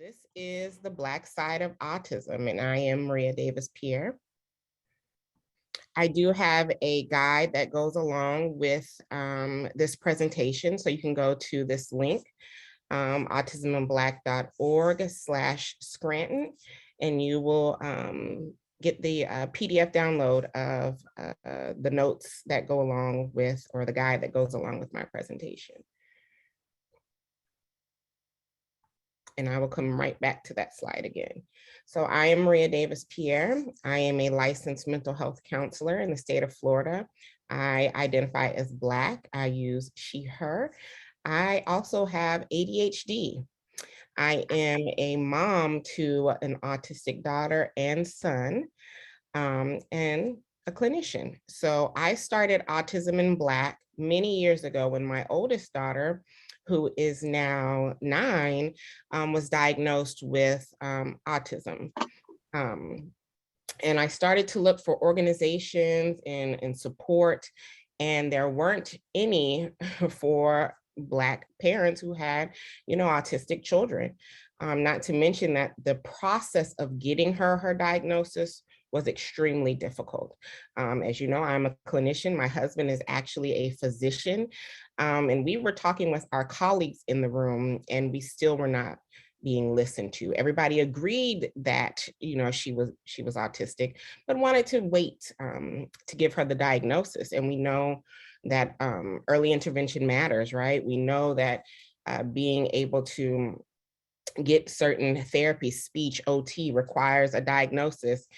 This is the Black side of autism, and I am Maria Davis-Pierre. I do have a guide that goes along with this presentation, so you can go to this link, autismandblack.org/Scranton, and you will get the PDF download of the notes that go along with, or the guide that goes along with my presentation. And I will come right back to that slide again. So I am Maria Davis-Pierre. I am a licensed mental health counselor in the state of Florida. I identify as Black. I use she, her. I also have ADHD. I am a mom to an autistic daughter and son, and a clinician. So I started Autism in Black many years ago when my oldest daughter, who is now 9, was diagnosed with autism. And I started to look for organizations and support, and there weren't any for Black parents who had, autistic children. Not to mention that the process of getting her diagnosis was extremely difficult. As you know, I'm a clinician. My husband is actually a physician. And we were talking with our colleagues in the room, and we still were not being listened to. Everybody agreed that, she was autistic, but wanted to wait to give her the diagnosis. And we know that early intervention matters, right? We know that being able to get certain therapy, speech, OT, requires a diagnosis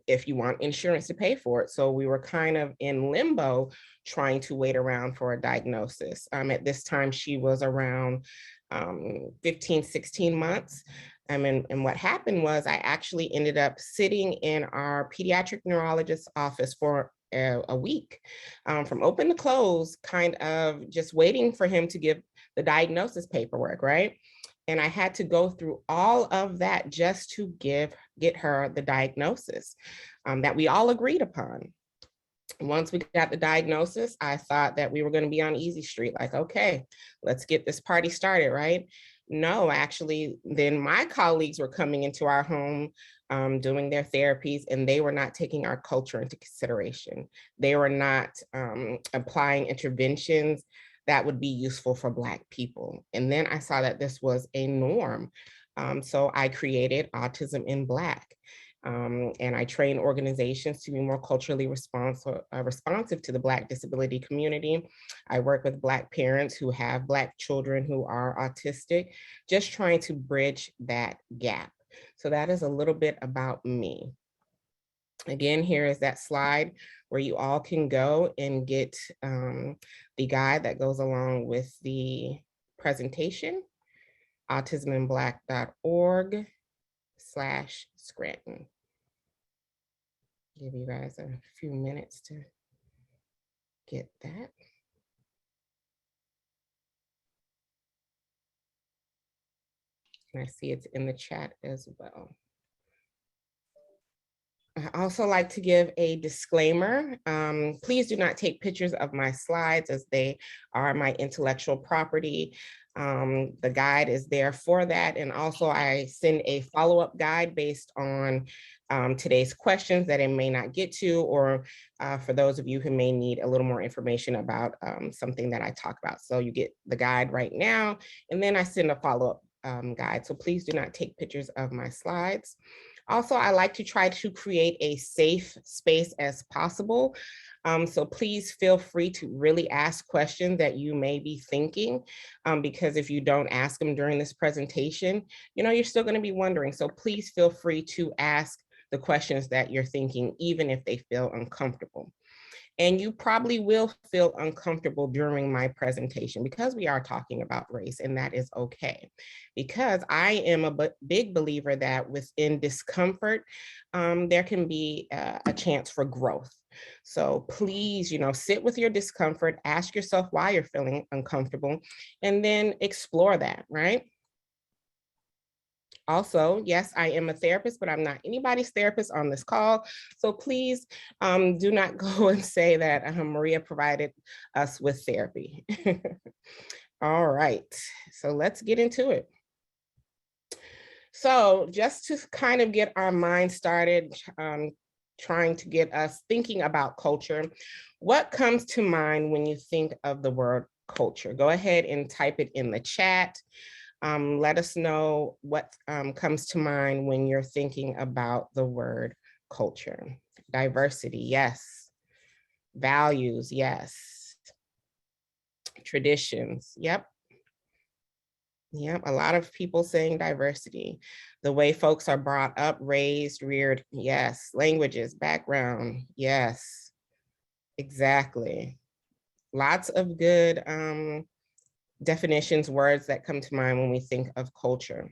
if you want insurance to pay for it. So we were kind of in limbo trying to wait around for a diagnosis. At this time, she was around 15, 16 months. And what happened was I actually ended up sitting in our pediatric neurologist's office for a week, from open to close, kind of just waiting for him to give the diagnosis paperwork, right? And I had to go through all of that just to get her the diagnosis that we all agreed upon. Once we got the diagnosis, I thought that we were going to be on easy street, like, okay, let's get this party started, right? No, actually, then my colleagues were coming into our home doing their therapies, and they were not taking our culture into consideration. They were not applying interventions that would be useful for Black people. And then I saw that this was a norm. So I created Autism in Black. And I train organizations to be more culturally responsive to the Black disability community. I work with Black parents who have Black children who are autistic, just trying to bridge that gap. So that is a little bit about me. Again, here is that slide where you all can go and get the guide that goes along with the presentation, autismandblack.org/Scranton. Give you guys a few minutes to get that. And I see it's in the chat as well. I also like to give a disclaimer. Please do not take pictures of my slides, as they are my intellectual property. The guide is there for that. And also I send a follow-up guide based on today's questions that I may not get to, or for those of you who may need a little more information about something that I talk about. So you get the guide right now, and then I send a follow-up guide. So please do not take pictures of my slides. Also, I like to try to create a safe space as possible. So please feel free to really ask questions that you may be thinking, because if you don't ask them during this presentation, you're still going to be wondering. So please feel free to ask the questions that you're thinking, even if they feel uncomfortable. And you probably will feel uncomfortable during my presentation because we are talking about race, and that is okay. Because I am a big believer that within discomfort, there can be a chance for growth. So please, sit with your discomfort, ask yourself why you're feeling uncomfortable, and then explore that, right? Also, yes, I am a therapist, but I'm not anybody's therapist on this call. So please do not go and say that Maria provided us with therapy. All right, so let's get into it. So just to kind of get our mind started, trying to get us thinking about culture, what comes to mind when you think of the word culture? Go ahead and type it in the chat. Let us know what comes to mind when you're thinking about the word culture. Diversity, yes. Values, yes. Traditions, yep. Yep, a lot of people saying diversity. The way folks are brought up, raised, reared, yes. Languages, background, yes. Exactly. Lots of good definitions, words that come to mind when we think of culture.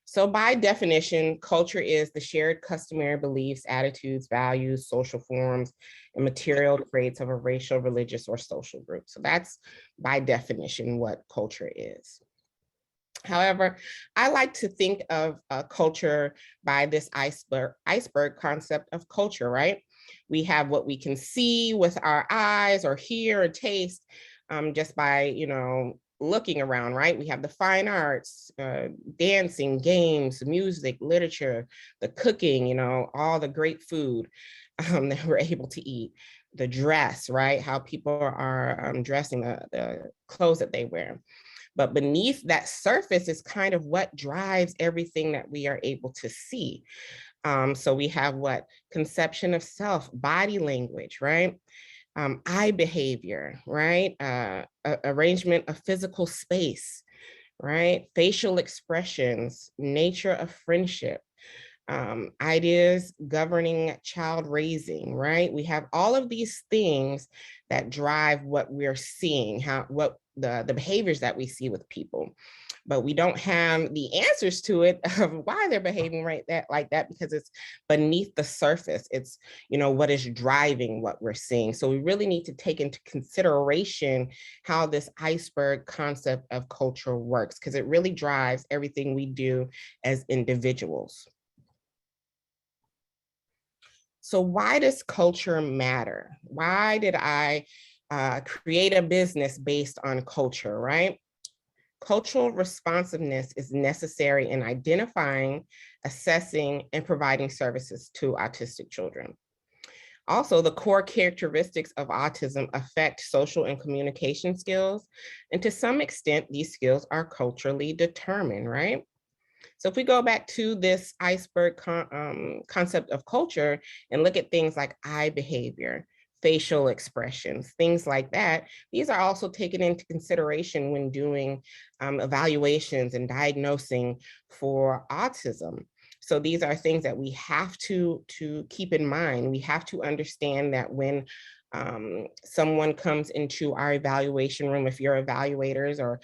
So by definition, culture is the shared customary beliefs, attitudes, values, social forms, and material traits of a racial, religious, or social group. So that's by definition what culture is. However, I like to think of culture by this iceberg concept of culture, right? We have what we can see with our eyes or hear or taste just by, looking around, right? We have the fine arts, dancing, games, music, literature, the cooking, all the great food that we're able to eat, the dress, right? How people are dressing, the clothes that they wear. But beneath that surface is kind of what drives everything that we are able to see. So we have what? Conception of self, body language, right? Eye behavior, right? Arrangement of physical space, right? Facial expressions, nature of friendship, ideas governing child raising, right? We have all of these things that drive what we're seeing, what the behaviors that we see with people. But we don't have the answers to it of why they're behaving like that, because it's beneath the surface. It's, what is driving what we're seeing. So we really need to take into consideration how this iceberg concept of culture works, because it really drives everything we do as individuals. So why does culture matter? Why did I create a business based on culture, right? Cultural responsiveness is necessary in identifying, assessing, and providing services to autistic children. Also, the core characteristics of autism affect social and communication skills. And to some extent, these skills are culturally determined, right? So if we go back to this iceberg concept of culture and look at things like eye behavior, facial expressions, things like that, these are also taken into consideration when doing evaluations and diagnosing for autism. So these are things that we have to keep in mind. We have to understand that when someone comes into our evaluation room, if you're evaluators or,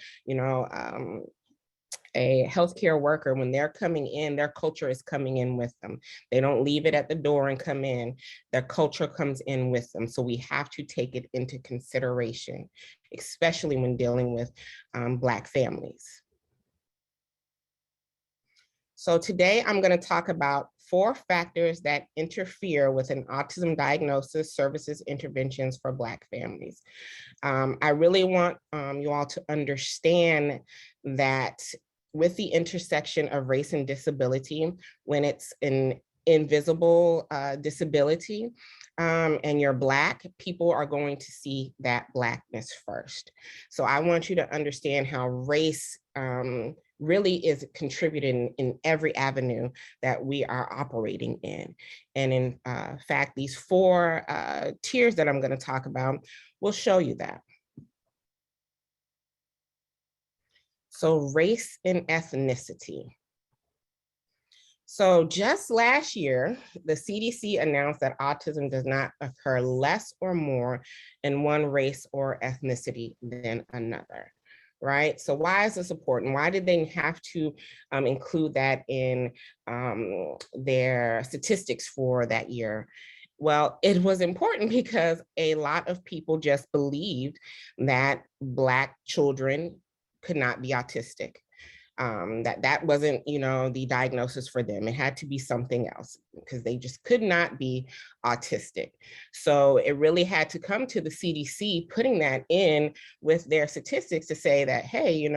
a healthcare worker, when they're coming in, their culture is coming in with them. They don't leave it at the door and come in. Their culture comes in with them. So we have to take it into consideration, especially when dealing with Black families. So today I'm going to talk about 4 factors that interfere with an autism diagnosis, services, interventions for Black families. I really want you all to understand that with the intersection of race and disability, when it's an invisible disability and you're Black, people are going to see that Blackness first. So I want you to understand how race really is contributing in every avenue that we are operating in. And in fact, these 4 tiers that I'm going to talk about will show you that. So race and ethnicity. So just last year, the CDC announced that autism does not occur less or more in one race or ethnicity than another, right? So why is this important? Why did they have to include that in their statistics for that year? Well, it was important because a lot of people just believed that Black children could not be autistic. That wasn't, the diagnosis for them. It had to be something else because they just could not be autistic. So it really had to come to the CDC putting that in with their statistics to say that, hey,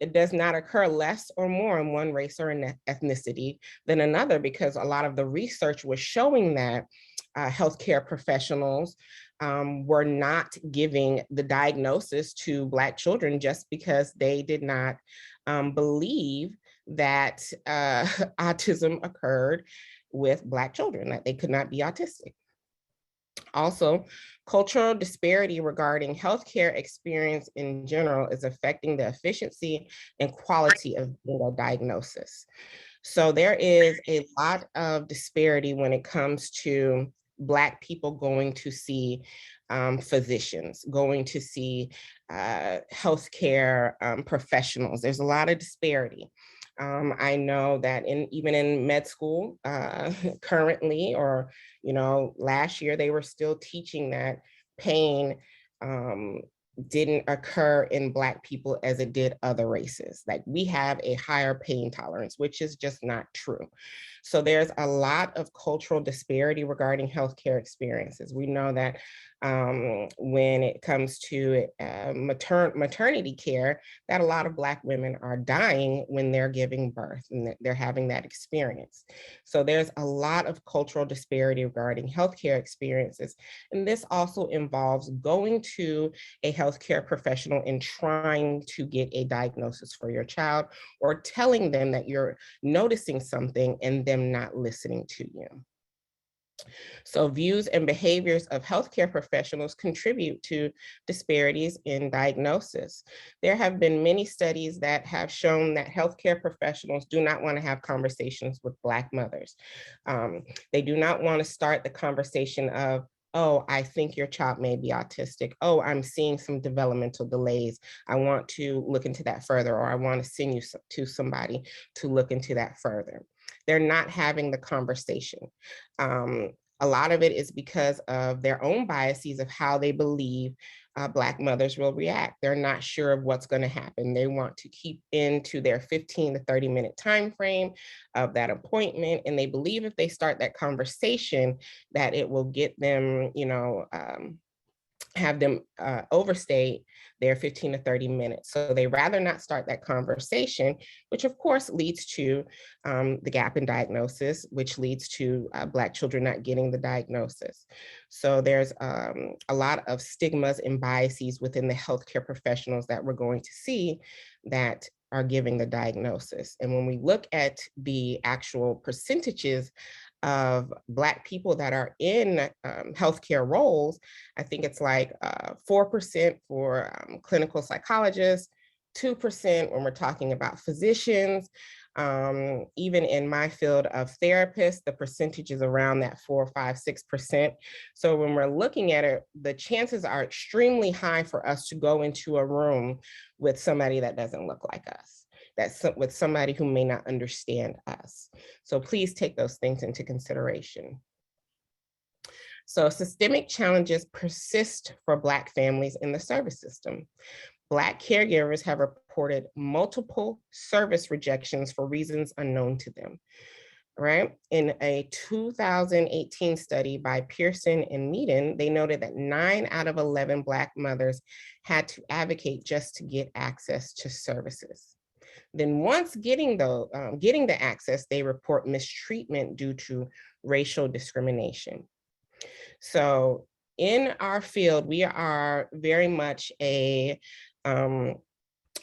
It does not occur less or more in one race or ethnicity than another, because a lot of the research was showing that healthcare professionals were not giving the diagnosis to Black children just because they did not believe that autism occurred with Black children, that they could not be autistic. Also, cultural disparity regarding healthcare experience in general is affecting the efficiency and quality of a diagnosis. So there is a lot of disparity when it comes to Black people going to see physicians, going to see healthcare professionals. There's a lot of disparity. I know that even in med school currently, or last year, they were still teaching that pain didn't occur in Black people as it did other races. Like, we have a higher pain tolerance, which is just not true. So there's a lot of cultural disparity regarding healthcare experiences. We know that when it comes to maternity care, that a lot of Black women are dying when they're giving birth and they're having that experience. So there's a lot of cultural disparity regarding healthcare experiences. And this also involves going to a healthcare professional and trying to get a diagnosis for your child, or telling them that you're noticing something and them not listening to you. So views and behaviors of healthcare professionals contribute to disparities in diagnosis. There have been many studies that have shown that healthcare professionals do not want to have conversations with Black mothers. They do not want to start the conversation of, oh, I think your child may be autistic. Oh, I'm seeing some developmental delays. I want to look into that further, or I want to send you to somebody to look into that further. They're not having the conversation. A lot of it is because of their own biases of how they believe Black mothers will react. They're not sure of what's going to happen. They want to keep into their 15 to 30-minute time frame of that appointment, and they believe if they start that conversation, that it will get them, have them overstay their 15 to 30 minutes. So they rather not start that conversation, which of course leads to the gap in diagnosis, which leads to Black children not getting the diagnosis. So there's a lot of stigmas and biases within the healthcare professionals that we're going to see that are giving the diagnosis. And when we look at the actual percentages of Black people that are in healthcare roles, I think it's like 4% for clinical psychologists, 2% when we're talking about physicians. Even in my field of therapists, the percentage is around that 4, 5, 6%. So when we're looking at it, the chances are extremely high for us to go into a room with somebody that doesn't look like us, that's with somebody who may not understand us. So please take those things into consideration. So systemic challenges persist for Black families in the service system. Black caregivers have reported multiple service rejections for reasons unknown to them, right? In a 2018 study by Pearson and Meaden, they noted that 9 out of 11 Black mothers had to advocate just to get access to services. Then once getting the access, they report mistreatment due to racial discrimination. So in our field, we are very much a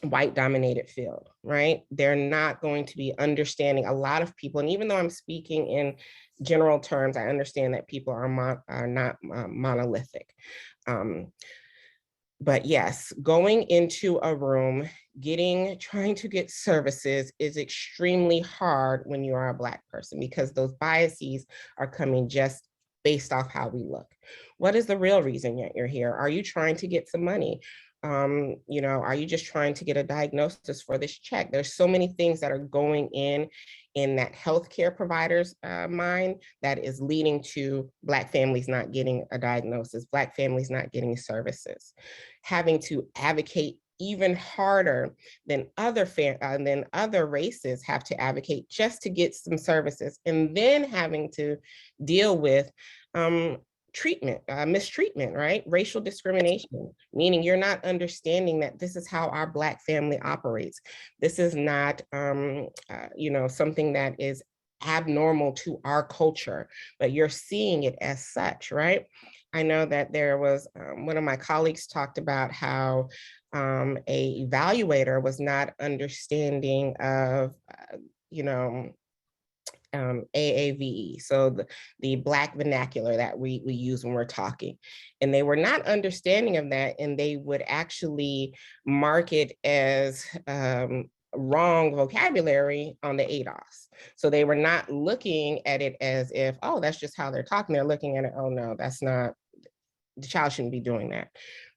white dominated field, right? They're not going to be understanding a lot of people. And even though I'm speaking in general terms, I understand that people are not monolithic. But yes, going into a room, trying to get services is extremely hard when you are a Black person, because those biases are coming just based off how we look. What is the real reason that you're here? Are you trying to get some money? Are you just trying to get a diagnosis for this check? There's so many things that are going in that healthcare provider's mind that is leading to Black families not getting a diagnosis, Black families not getting services, having to advocate even harder than other races have to advocate just to get some services, and then having to deal with mistreatment, right? Racial discrimination, meaning you're not understanding that this is how our Black family operates. This is not, something that is abnormal to our culture, but you're seeing it as such, right? I know that there was one of my colleagues talked about how a evaluator was not understanding of, AAVE, so the Black vernacular that we use when we're talking. And they were not understanding of that, and they would actually mark it as wrong vocabulary on the ADOS. So they were not looking at it as if, oh, that's just how they're talking. They're looking at it, oh no, that's not, the child shouldn't be doing that,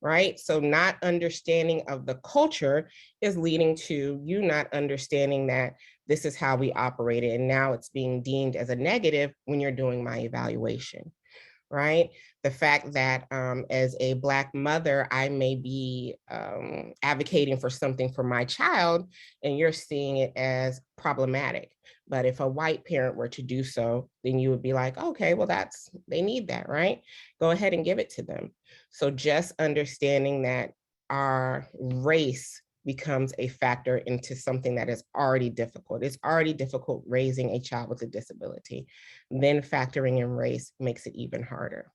right? So not understanding of the culture is leading to you not understanding that this is how we operate it. And now it's being deemed as a negative when you're doing my evaluation, right? The fact that as a Black mother, I may be advocating for something for my child and you're seeing it as problematic. But if a white parent were to do so, then you would be like, okay, well, they need that, right? Go ahead and give it to them. So just understanding that our race becomes a factor into something that is already difficult. It's already difficult raising a child with a disability. Then factoring in race makes it even harder.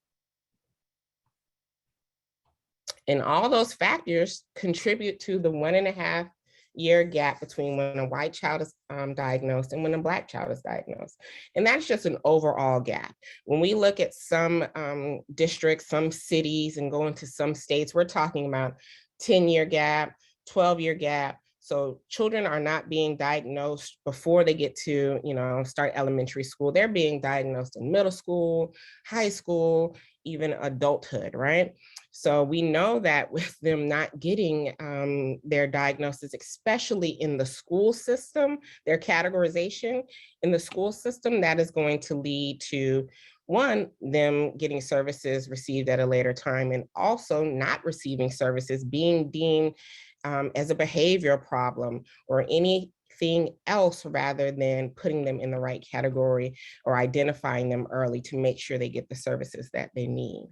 And all those factors contribute to the 1.5-year gap between when a white child is diagnosed and when a Black child is diagnosed. And that's just an overall gap. When we look at some districts, some cities, and go into some states, we're talking about 10-year gap, 12-year gap. So children are not being diagnosed before they get to, start elementary school. They're being diagnosed in middle school, high school, even adulthood, right? So we know that with them not getting their diagnosis, especially in the school system, their categorization in the school system, that is going to lead to, one, them getting services received at a later time, and also not receiving services, being deemed as a behavior problem or anything else, rather than putting them in the right category or identifying them early to make sure they get the services that they need.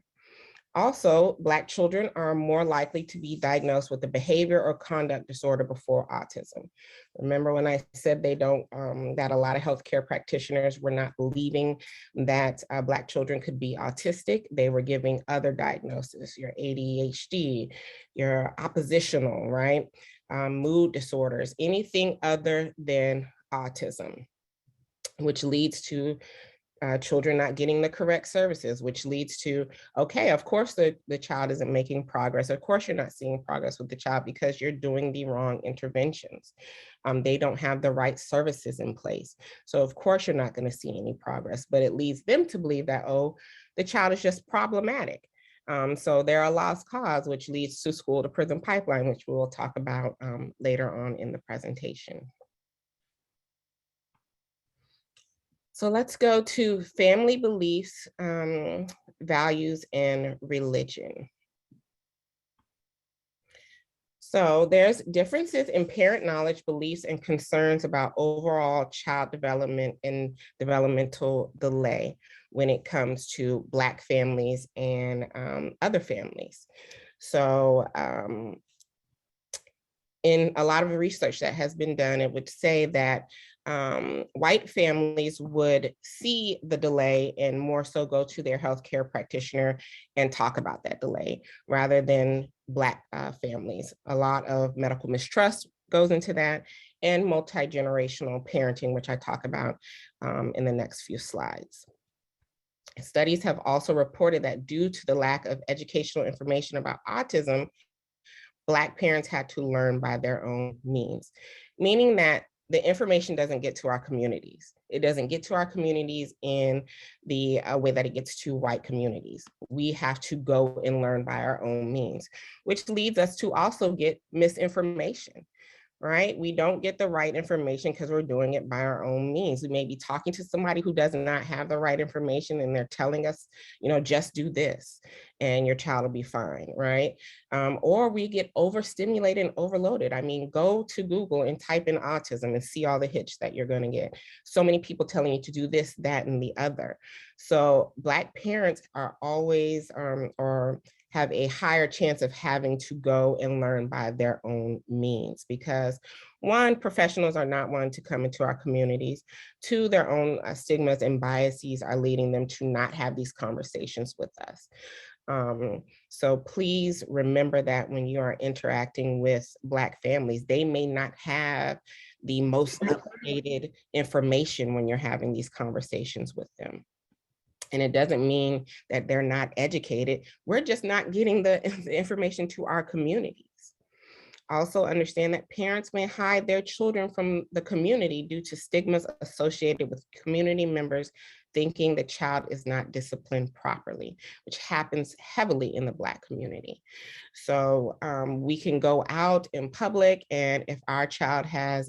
Also, Black children are more likely to be diagnosed with a behavior or conduct disorder before autism. Remember when I said that a lot of healthcare practitioners were not believing that Black children could be autistic? They were giving other diagnoses, your ADHD, your oppositional, right? Mood disorders, anything other than autism, which leads to children not getting the correct services, which leads to, okay, of course the child isn't making progress. Of course you're not seeing progress with the child because you're doing the wrong interventions. They don't have the right services in place. So of course you're not going to see any progress, but it leads them to believe that, oh, the child is just problematic. So they're a lost cause, which leads to school to prison pipeline, which we will talk about later on in the presentation. So let's go to family beliefs, values, and religion. So there's differences in parent knowledge, beliefs, and concerns about overall child development and developmental delay when it comes to Black families and other families. So in a lot of the research that has been done, it would say that white families would see the delay and more so go to their healthcare practitioner and talk about that delay rather than Black families. A lot of medical mistrust goes into that, and multi-generational parenting, which I talk about in the next few slides. Studies have also reported that due to the lack of educational information about autism, Black parents had to learn by their own means, meaning that the information doesn't get to our communities. It doesn't get to our communities in the way that it gets to white communities. We have to go and learn by our own means, which leads us to also get misinformation. right? We don't get the right information because we're doing it by our own means. We may be talking to somebody who does not have the right information and they're telling us, just do this and your child will be fine, right? Or we get overstimulated and overloaded. I mean, go to Google and type in autism and see all the hits that you're going to get. So many people telling you to do this, that, and the other. So Black parents are always, or have a higher chance of having to go and learn by their own means because one, professionals are not wanting to come into our communities. Two, their own stigmas and biases are leading them to not have these conversations with us. So please remember that when you are interacting with Black families, they may not have the most updated information when you're having these conversations with them. And it doesn't mean that they're not educated. We're just not getting the information to our communities. Also understand that parents may hide their children from the community due to stigmas associated with community members thinking the child is not disciplined properly, which happens heavily in the Black community. So we can go out in public, and if our child has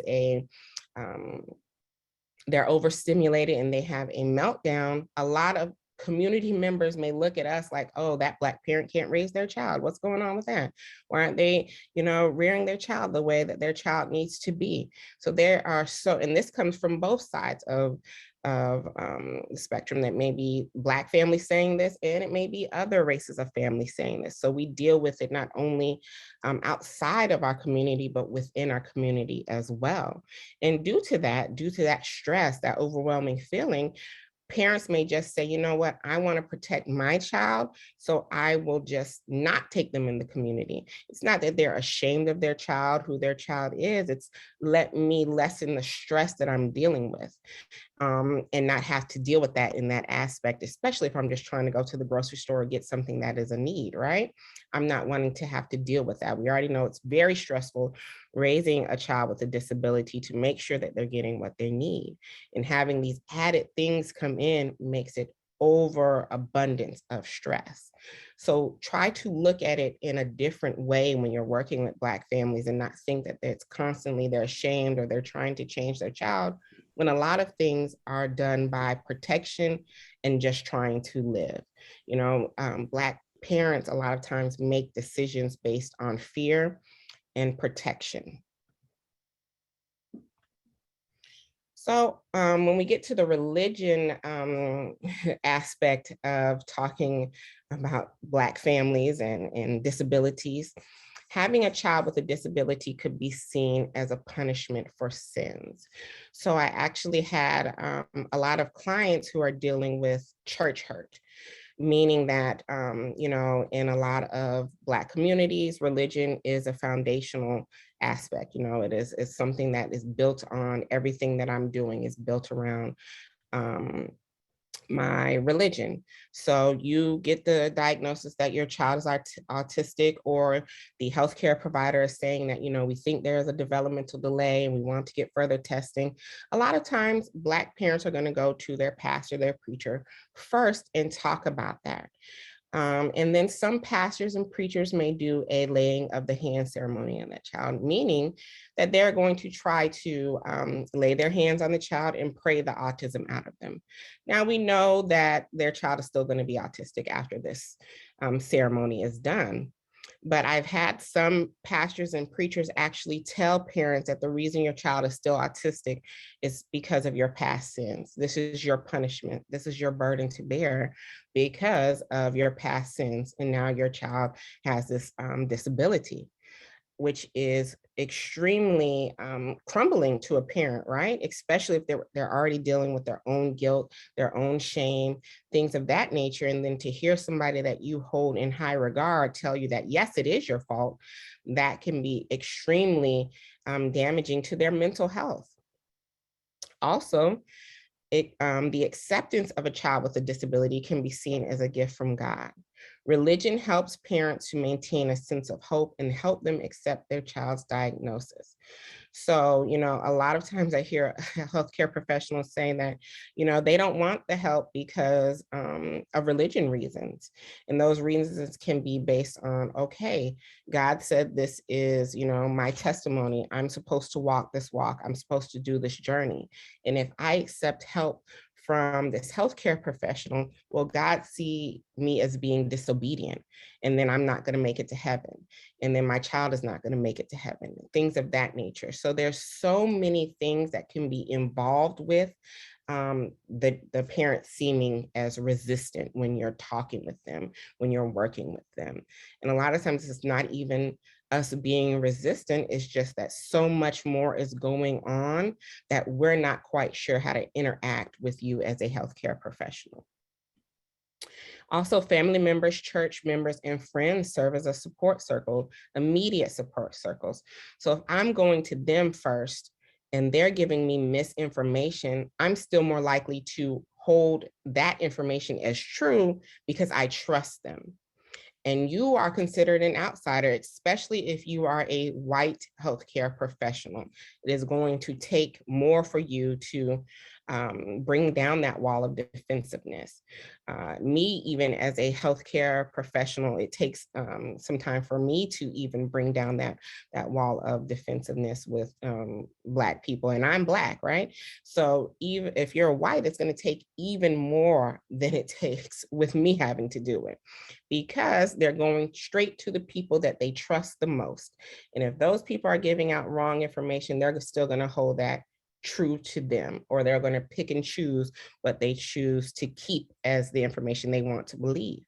they're overstimulated and they have a meltdown, a lot of community members may look at us like, oh, that Black parent can't raise their child. What's going on with that? Why aren't they, rearing their child the way that their child needs to be? So there are and this comes from both sides of the spectrum. That may be Black families saying this, and it may be other races of families saying this. So we deal with it not only outside of our community, but within our community as well. And due to that stress, that overwhelming feeling, parents may just say, you know what, I want to protect my child, so I will just not take them in the community. It's not that they're ashamed of their child, who their child is. It's let me lessen the stress that I'm dealing with. And not have to deal with that in that aspect, especially if I'm just trying to go to the grocery store or get something that is a need, right? I'm not wanting to have to deal with that. We already know it's very stressful raising a child with a disability to make sure that they're getting what they need. And having these added things come in makes it overabundance of stress. So try to look at it in a different way when you're working with Black families and not think that it's constantly they're ashamed or they're trying to change their child, when a lot of things are done by protection and just trying to live. Black parents a lot of times make decisions based on fear and protection. So when we get to the religion aspect of talking about Black families and disabilities, having a child with a disability could be seen as a punishment for sins. So I actually had a lot of clients who are dealing with church hurt, meaning that, in a lot of Black communities, religion is a foundational aspect. It's something that is built on everything that I'm doing is built around my religion. So you get the diagnosis that your child is autistic, or the healthcare provider is saying that, we think there's a developmental delay and we want to get further testing. A lot of times Black parents are going to go to their pastor, their preacher first and talk about that. And then some pastors and preachers may do a laying of the hand ceremony on that child, meaning that they're going to try to lay their hands on the child and pray the autism out of them. Now we know that their child is still going to be autistic after this ceremony is done. But I've had some pastors and preachers actually tell parents that the reason your child is still autistic is because of your past sins. This is your punishment. This is your burden to bear because of your past sins. And now your child has this disability, which is extremely crumbling to a parent, right? Especially if they're already dealing with their own guilt, their own shame, things of that nature. And then to hear somebody that you hold in high regard tell you that, yes, it is your fault, that can be extremely damaging to their mental health. Also, the acceptance of a child with a disability can be seen as a gift from God. Religion helps parents to maintain a sense of hope and help them accept their child's diagnosis. So, a lot of times I hear healthcare professionals saying that, they don't want the help because of religion reasons. And those reasons can be based on, okay, God said this is, my testimony. I'm supposed to walk this walk. I'm supposed to do this journey. And if I accept help from this healthcare professional, will God see me as being disobedient? And then I'm not going to make it to heaven. And then my child is not going to make it to heaven, things of that nature. So there's so many things that can be involved with the parent seeming as resistant when you're talking with them, when you're working with them. And a lot of times it's not even us being resistant, it's just that so much more is going on that we're not quite sure how to interact with you as a healthcare professional. Also, family members, church members, and friends serve as a support circle, immediate support circles. So if I'm going to them first and they're giving me misinformation, I'm still more likely to hold that information as true because I trust them. And you are considered an outsider, especially if you are a white healthcare professional. It is going to take more for you to bring down that wall of defensiveness. Me, even as a healthcare professional, it takes some time for me to even bring down that wall of defensiveness with Black people. And I'm Black, right? So even if you're white, it's going to take even more than it takes with me having to do it, because they're going straight to the people that they trust the most. And if those people are giving out wrong information, they're still going to hold that true to them, or they're going to pick and choose what they choose to keep as the information they want to believe,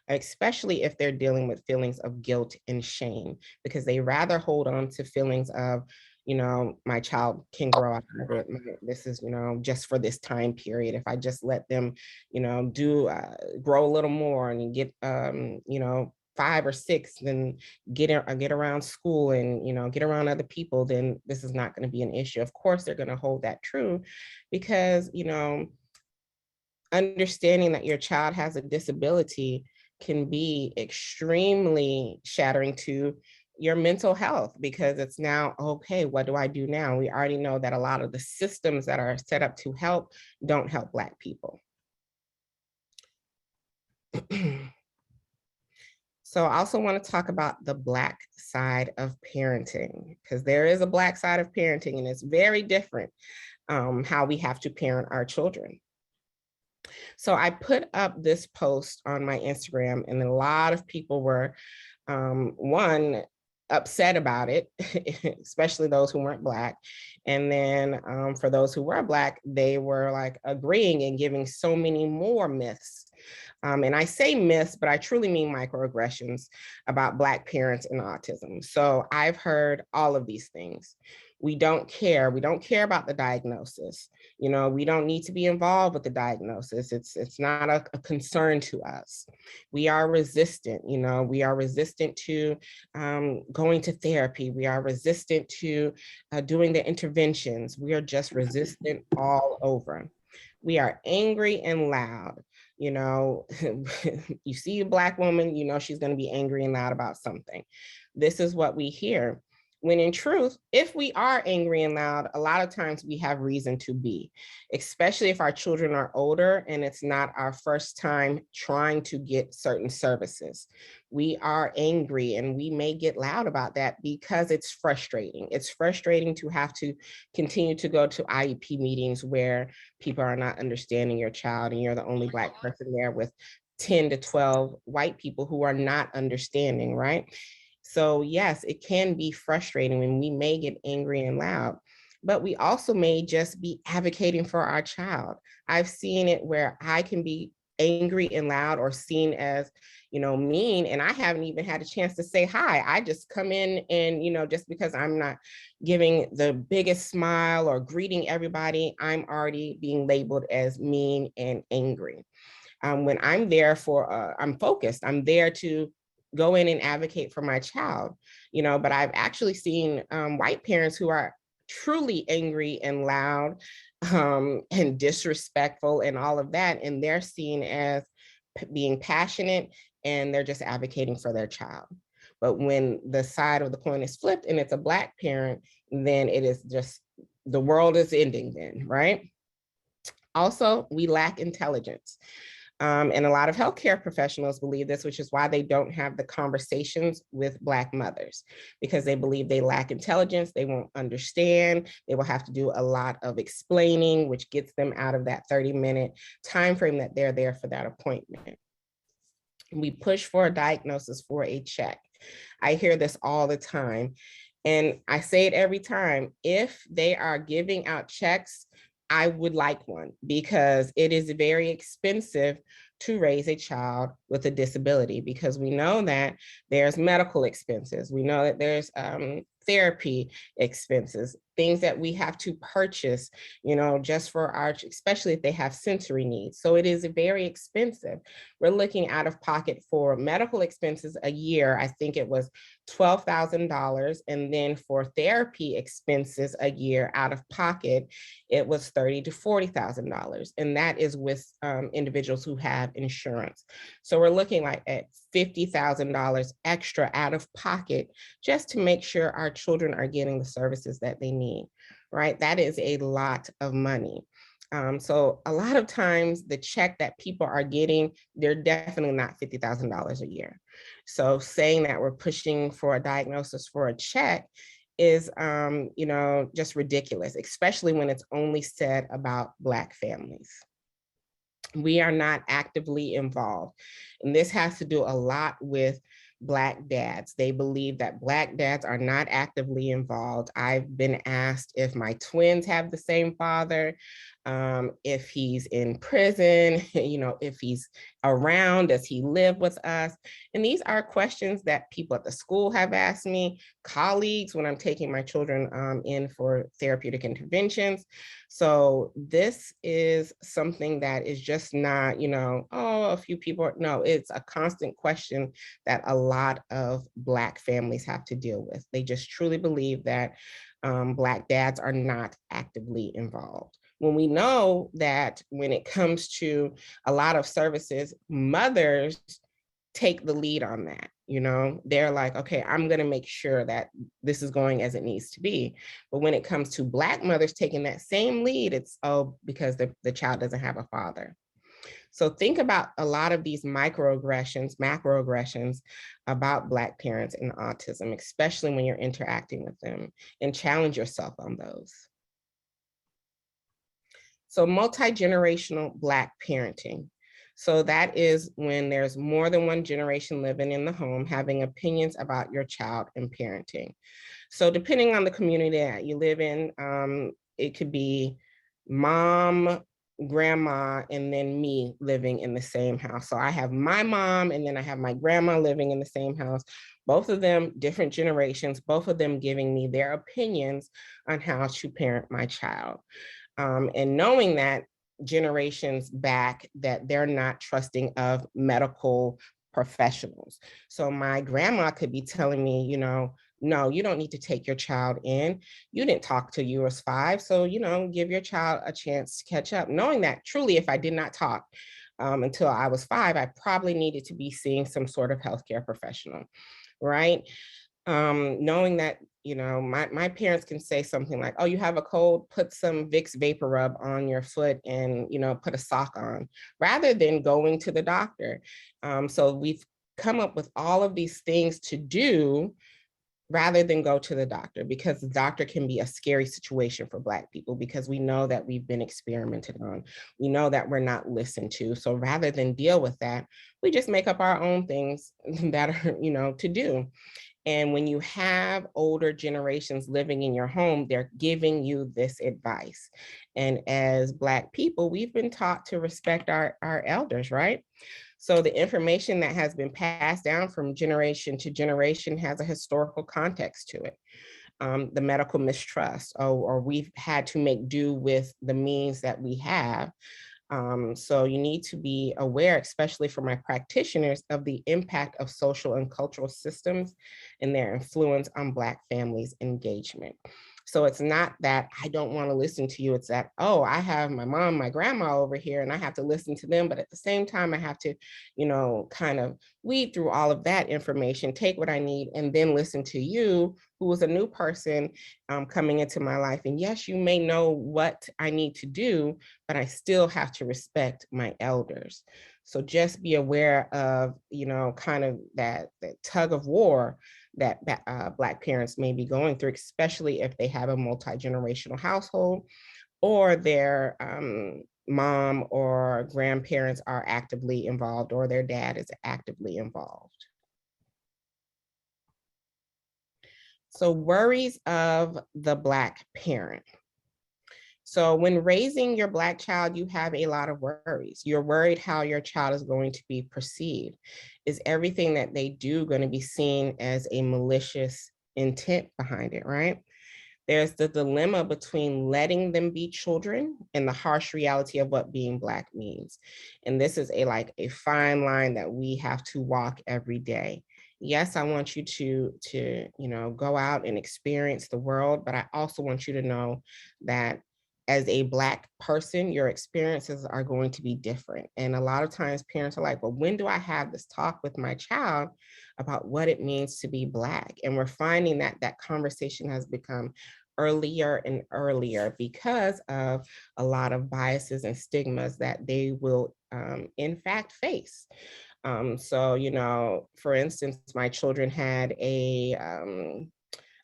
especially if they're dealing with feelings of guilt and shame, because they rather hold on to feelings of, my child can grow out of it. This is, just for this time period. If I just let them, do grow a little more and get, 5 or 6, then get around school and, get around other people, then this is not going to be an issue. Of course, they're going to hold that true because, understanding that your child has a disability can be extremely shattering to your mental health, because it's now, okay, what do I do now? We already know that a lot of the systems that are set up to help don't help Black people. So I also want to talk about the Black side of parenting, because there is a Black side of parenting and it's very different how we have to parent our children. So I put up this post on my Instagram, and a lot of people were, one, upset about it, especially those who weren't Black. And then for those who were Black, they were like agreeing and giving so many more myths. And I say myths, but I truly mean microaggressions about Black parents and autism. So I've heard all of these things. We don't care. We don't care about the diagnosis. We don't need to be involved with the diagnosis. It's not a concern to us. We are resistant. We are resistant to going to therapy. We are resistant to doing the interventions. We are just resistant all over. We are angry and loud. You see a Black woman, she's going to be angry and loud about something. This is what we hear. When in truth, if we are angry and loud, a lot of times we have reason to be, especially if our children are older and it's not our first time trying to get certain services. We are angry and we may get loud about that because it's frustrating. It's frustrating to have to continue to go to IEP meetings where people are not understanding your child and you're the only Black person there with 10 to 12 white people who are not understanding, right? So yes, it can be frustrating when we may get angry and loud, but we also may just be advocating for our child. I've seen it where I can be angry and loud or seen as, mean, and I haven't even had a chance to say hi. I just come in and, just because I'm not giving the biggest smile or greeting everybody, I'm already being labeled as mean and angry. When I'm there I'm focused, I'm there to go in and advocate for my child, but I've actually seen white parents who are truly angry and loud and disrespectful and all of that. And they're seen as being passionate and they're just advocating for their child. But when the side of the coin is flipped and it's a Black parent, then it is just, the world is ending then, right? Also, we lack intelligence. And a lot of healthcare professionals believe this, which is why they don't have the conversations with Black mothers, because they believe they lack intelligence, they won't understand, they will have to do a lot of explaining, which gets them out of that 30-minute time frame that they're there for that appointment. We push for a diagnosis for a check. I hear this all the time, and I say it every time. If they are giving out checks, I would like one, because it is very expensive to raise a child with a disability, because we know that there's medical expenses. We know that there's therapy expenses, things that we have to purchase, just for our, especially if they have sensory needs. So it is very expensive. We're looking out of pocket for medical expenses a year. I think it was $12,000. And then for therapy expenses a year out of pocket, it was $30,000 to $40,000. And that is with individuals who have insurance. So we're looking like at $50,000 extra out of pocket just to make sure our children are getting the services that they need, right? That is a lot of money. So a lot of times the check that people are getting, they're definitely not $50,000 a year. So saying that we're pushing for a diagnosis for a check is, just ridiculous, especially when it's only said about Black families. We are not actively involved. And this has to do a lot with Black dads. They believe that Black dads are not actively involved. I've been asked if my twins have the same father, if he's in prison, if he's around, does he live with us? And these are questions that people at the school have asked me, colleagues when I'm taking my children in for therapeutic interventions. So this is something that is just not, a few people. No, it's a constant question that a lot of Black families have to deal with. They just truly believe that Black dads are not actively involved. When we know that when it comes to a lot of services, mothers take the lead on that. They're like, okay, I'm going to make sure that this is going as it needs to be. But when it comes to Black mothers taking that same lead, it's, because the child doesn't have a father. So think about a lot of these microaggressions, macroaggressions about Black parents and autism, especially when you're interacting with them, and challenge yourself on those. So multi-generational Black parenting. So that is when there's more than one generation living in the home, having opinions about your child and parenting. So depending on the community that you live in, it could be mom, grandma, and then me living in the same house. So I have my mom, and then I have my grandma living in the same house. Both of them different generations, both of them giving me their opinions on how to parent my child. And knowing that generations back, that they're not trusting of medical professionals. So my grandma could be telling me, no, you don't need to take your child in. You didn't talk till you was 5. So, give your child a chance to catch up. Knowing that truly, if I did not talk until I was 5, I probably needed to be seeing some sort of healthcare professional, right? Knowing that, my parents can say something like, oh, you have a cold, put some Vicks Vapor Rub on your foot and, put a sock on, rather than going to the doctor. So we've come up with all of these things to do rather than go to the doctor, because the doctor can be a scary situation for Black people, because we know that we've been experimented on. We know that we're not listened to. So rather than deal with that, we just make up our own things that are, to do. And when you have older generations living in your home, they're giving you this advice. And as Black people, we've been taught to respect our elders, right? So the information that has been passed down from generation to generation has a historical context to it. The medical mistrust, or we've had to make do with the means that we have. So you need to be aware, especially for my practitioners, of the impact of social and cultural systems and their influence on Black families' engagement. So it's not that I don't want to listen to you. It's that, oh, I have my mom, my grandma over here, and I have to listen to them. But at the same time, I have to, kind of weed through all of that information, take what I need, and then listen to you, who is a new person coming into my life. And yes, you may know what I need to do, but I still have to respect my elders. So just be aware of, kind of that tug of war that Black parents may be going through, especially if they have a multi-generational household, or their mom or grandparents are actively involved, or their dad is actively involved. So worries of the Black parent. So when raising your Black child, you have a lot of worries. You're worried how your child is going to be perceived. Is everything that they do going to be seen as a malicious intent behind it, right? There's the dilemma between letting them be children and the harsh reality of what being Black means. And this is a fine line that we have to walk every day. Yes, I want you to go out and experience the world, but I also want you to know that as a Black person, your experiences are going to be different. And a lot of times parents are like, well, when do I have this talk with my child about what it means to be Black? And we're finding that that conversation has become earlier and earlier because of a lot of biases and stigmas that they will in fact face. So, for instance, my children had a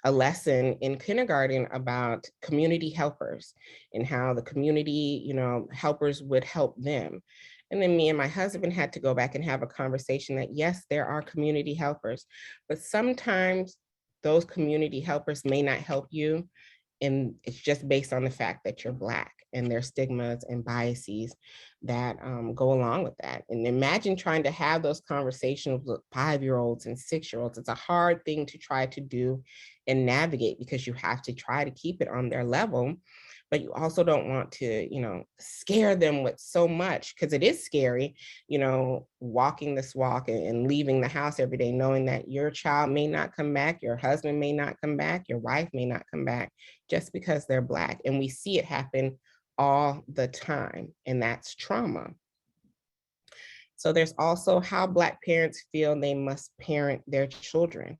lesson in kindergarten about community helpers and how the community, helpers would help them. And then me and my husband had to go back and have a conversation that, yes, there are community helpers, but sometimes those community helpers may not help you. And it's just based on the fact that you're Black, and there's stigmas and biases that go along with that. And imagine trying to have those conversations with 5-year-olds and 6-year-olds. It's a hard thing to try to do and navigate, because you have to try to keep it on their level, but you also don't want to, scare them with so much, because it is scary, walking this walk and leaving the house every day, knowing that your child may not come back, your husband may not come back, your wife may not come back just because they're Black. And we see it happen all the time, and that's trauma. So there's also how Black parents feel they must parent their children.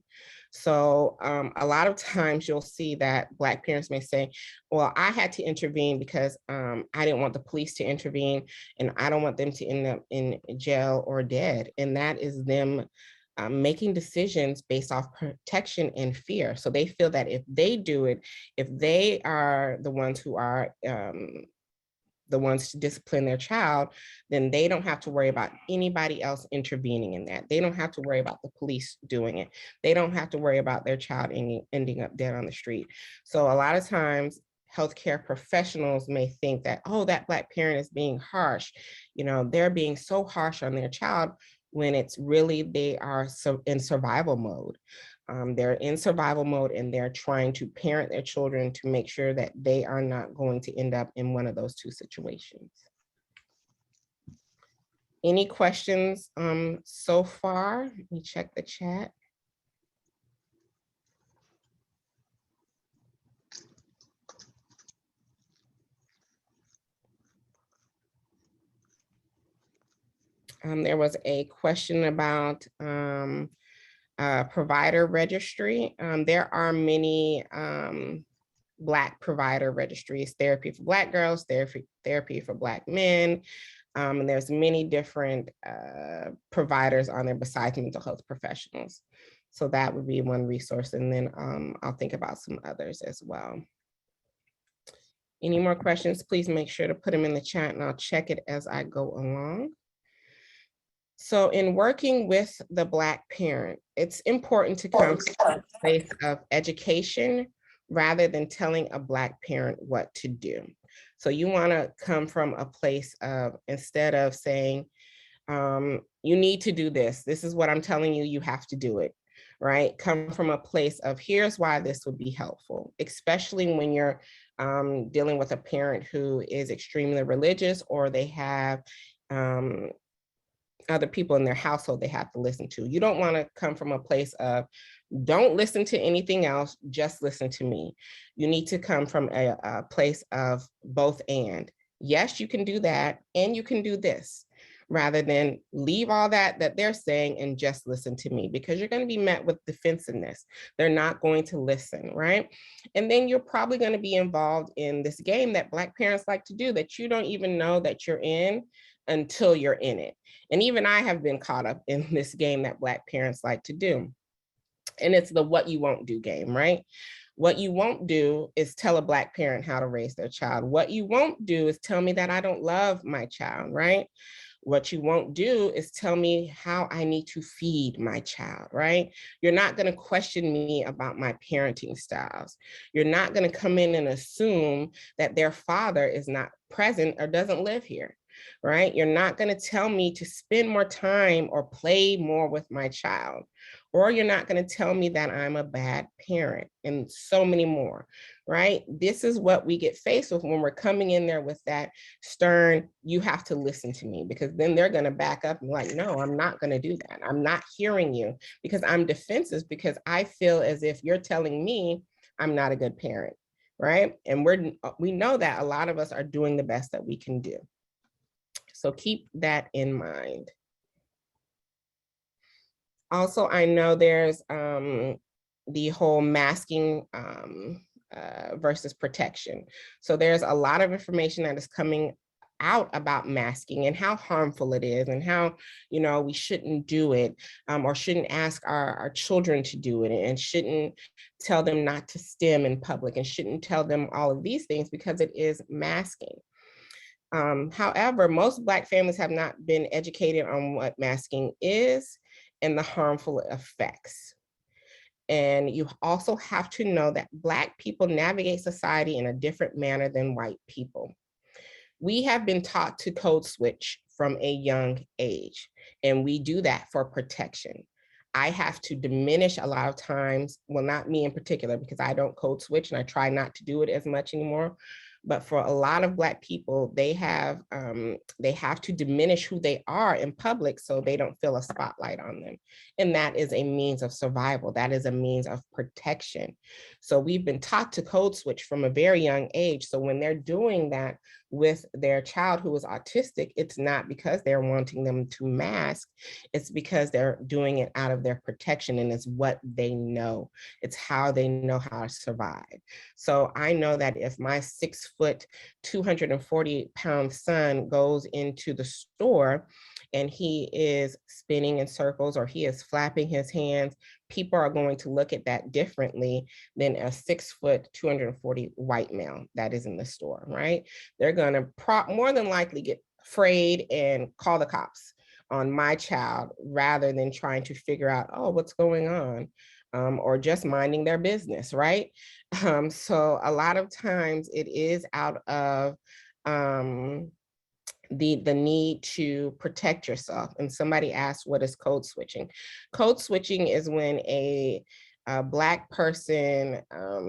So a lot of times you'll see that Black parents may say, well, I had to intervene because I didn't want the police to intervene, and I don't want them to end up in jail or dead. And that is them making decisions based off protection and fear. So they feel that if they do it, if they are the ones who are the ones to discipline their child, then they don't have to worry about anybody else intervening in that. They don't have to worry about the police doing it. They don't have to worry about their child ending up dead on the street. So a lot of times healthcare professionals may think that, oh, that Black parent is being harsh. They're being so harsh on their child, when it's really they are in survival mode. They're in survival mode, and they're trying to parent their children to make sure that they are not going to end up in one of those two situations. Any questions so far? Let me check the chat. There was a question about provider registry. There are many Black provider registries: therapy for Black girls, therapy for Black men. And there's many different providers on there besides mental health professionals. So that would be one resource. And then I'll think about some others as well. Any more questions, please make sure to put them in the chat, and I'll check it as I go along. So in working with the Black parent, it's important to come to a place of education rather than telling a Black parent what to do. So you want to come from a place of, instead of saying, you need to do this, this is what I'm telling you, you have to do it, right? Come from a place of, here's why this would be helpful, especially when you're dealing with a parent who is extremely religious, or they have other people in their household they have to listen to. You don't want to come from a place of don't listen to anything else, just listen to me. You need to come from a place of both and. Yes, you can do that, and you can do this, rather than leave all that they're saying and just listen to me, because you're going to be met with defensiveness. They're not going to listen, right? And then you're probably going to be involved in this game that Black parents like to do that you don't even know that you're in until you're in it. And even I have been caught up in this game that Black parents like to do. And it's the what you won't do game, right? What you won't do is tell a Black parent how to raise their child. What you won't do is tell me that I don't love my child, right? What you won't do is tell me how I need to feed my child, right? You're not going to question me about my parenting styles. You're not going to come in and assume that their father is not present or doesn't live here, right? You're not going to tell me to spend more time or play more with my child, or you're not going to tell me that I'm a bad parent, and so many more, right? This is what we get faced with when we're coming in there with that stern, you have to listen to me, because then they're going to back up and like, no, I'm not going to do that. I'm not hearing you, because I'm defensive, because I feel as if you're telling me I'm not a good parent, right? And we know that a lot of us are doing the best that we can do. So keep that in mind. Also, I know there's the whole masking versus protection. So there's a lot of information that is coming out about masking and how harmful it is, and how, you know, we shouldn't do it, or shouldn't ask our children to do it, and shouldn't tell them not to STEM in public, and shouldn't tell them all of these things because it is masking. However, most Black families have not been educated on what masking is and the harmful effects. And you also have to know that Black people navigate society in a different manner than white people. We have been taught to code switch from a young age, and we do that for protection. I have to diminish a lot of times, well, not me in particular, because I don't code switch and I try not to do it as much anymore. But for a lot of Black people, they have to diminish who they are in public so they don't feel a spotlight on them. And that is a means of survival. That is a means of protection. So we've been taught to code switch from a very young age. So when they're doing that with their child who is autistic, it's not because they're wanting them to mask, it's because they're doing it out of their protection, and it's what they know. It's how they know how to survive. So I know that if my 6', 240-pound son goes into the store and he is spinning in circles or he is flapping his hands, people are going to look at that differently than a 6', 240 white male that is in the store, right? They're going to more than likely get afraid and call the cops on my child, rather than trying to figure out, oh, what's going on, or just minding their business, right? So a lot of times it is out of the need to protect yourself. And somebody asked, what is code switching? Code switching is when a Black person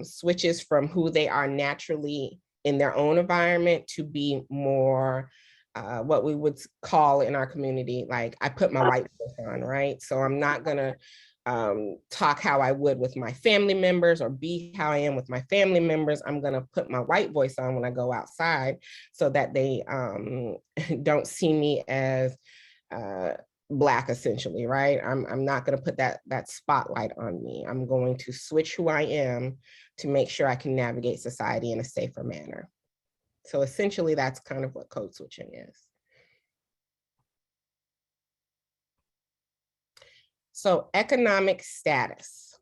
switches from who they are naturally in their own environment to be more what we would call in our community, like, I put my white voice on, right? So I'm not gonna talk how I would with my family members or be how I am with my family members. I'm gonna put my white voice on when I go outside so that they don't see me as Black, essentially, right? I'm not gonna put that spotlight on me. I'm going to switch who I am to make sure I can navigate society in a safer manner. So essentially, that's kind of what code switching is. So economic status.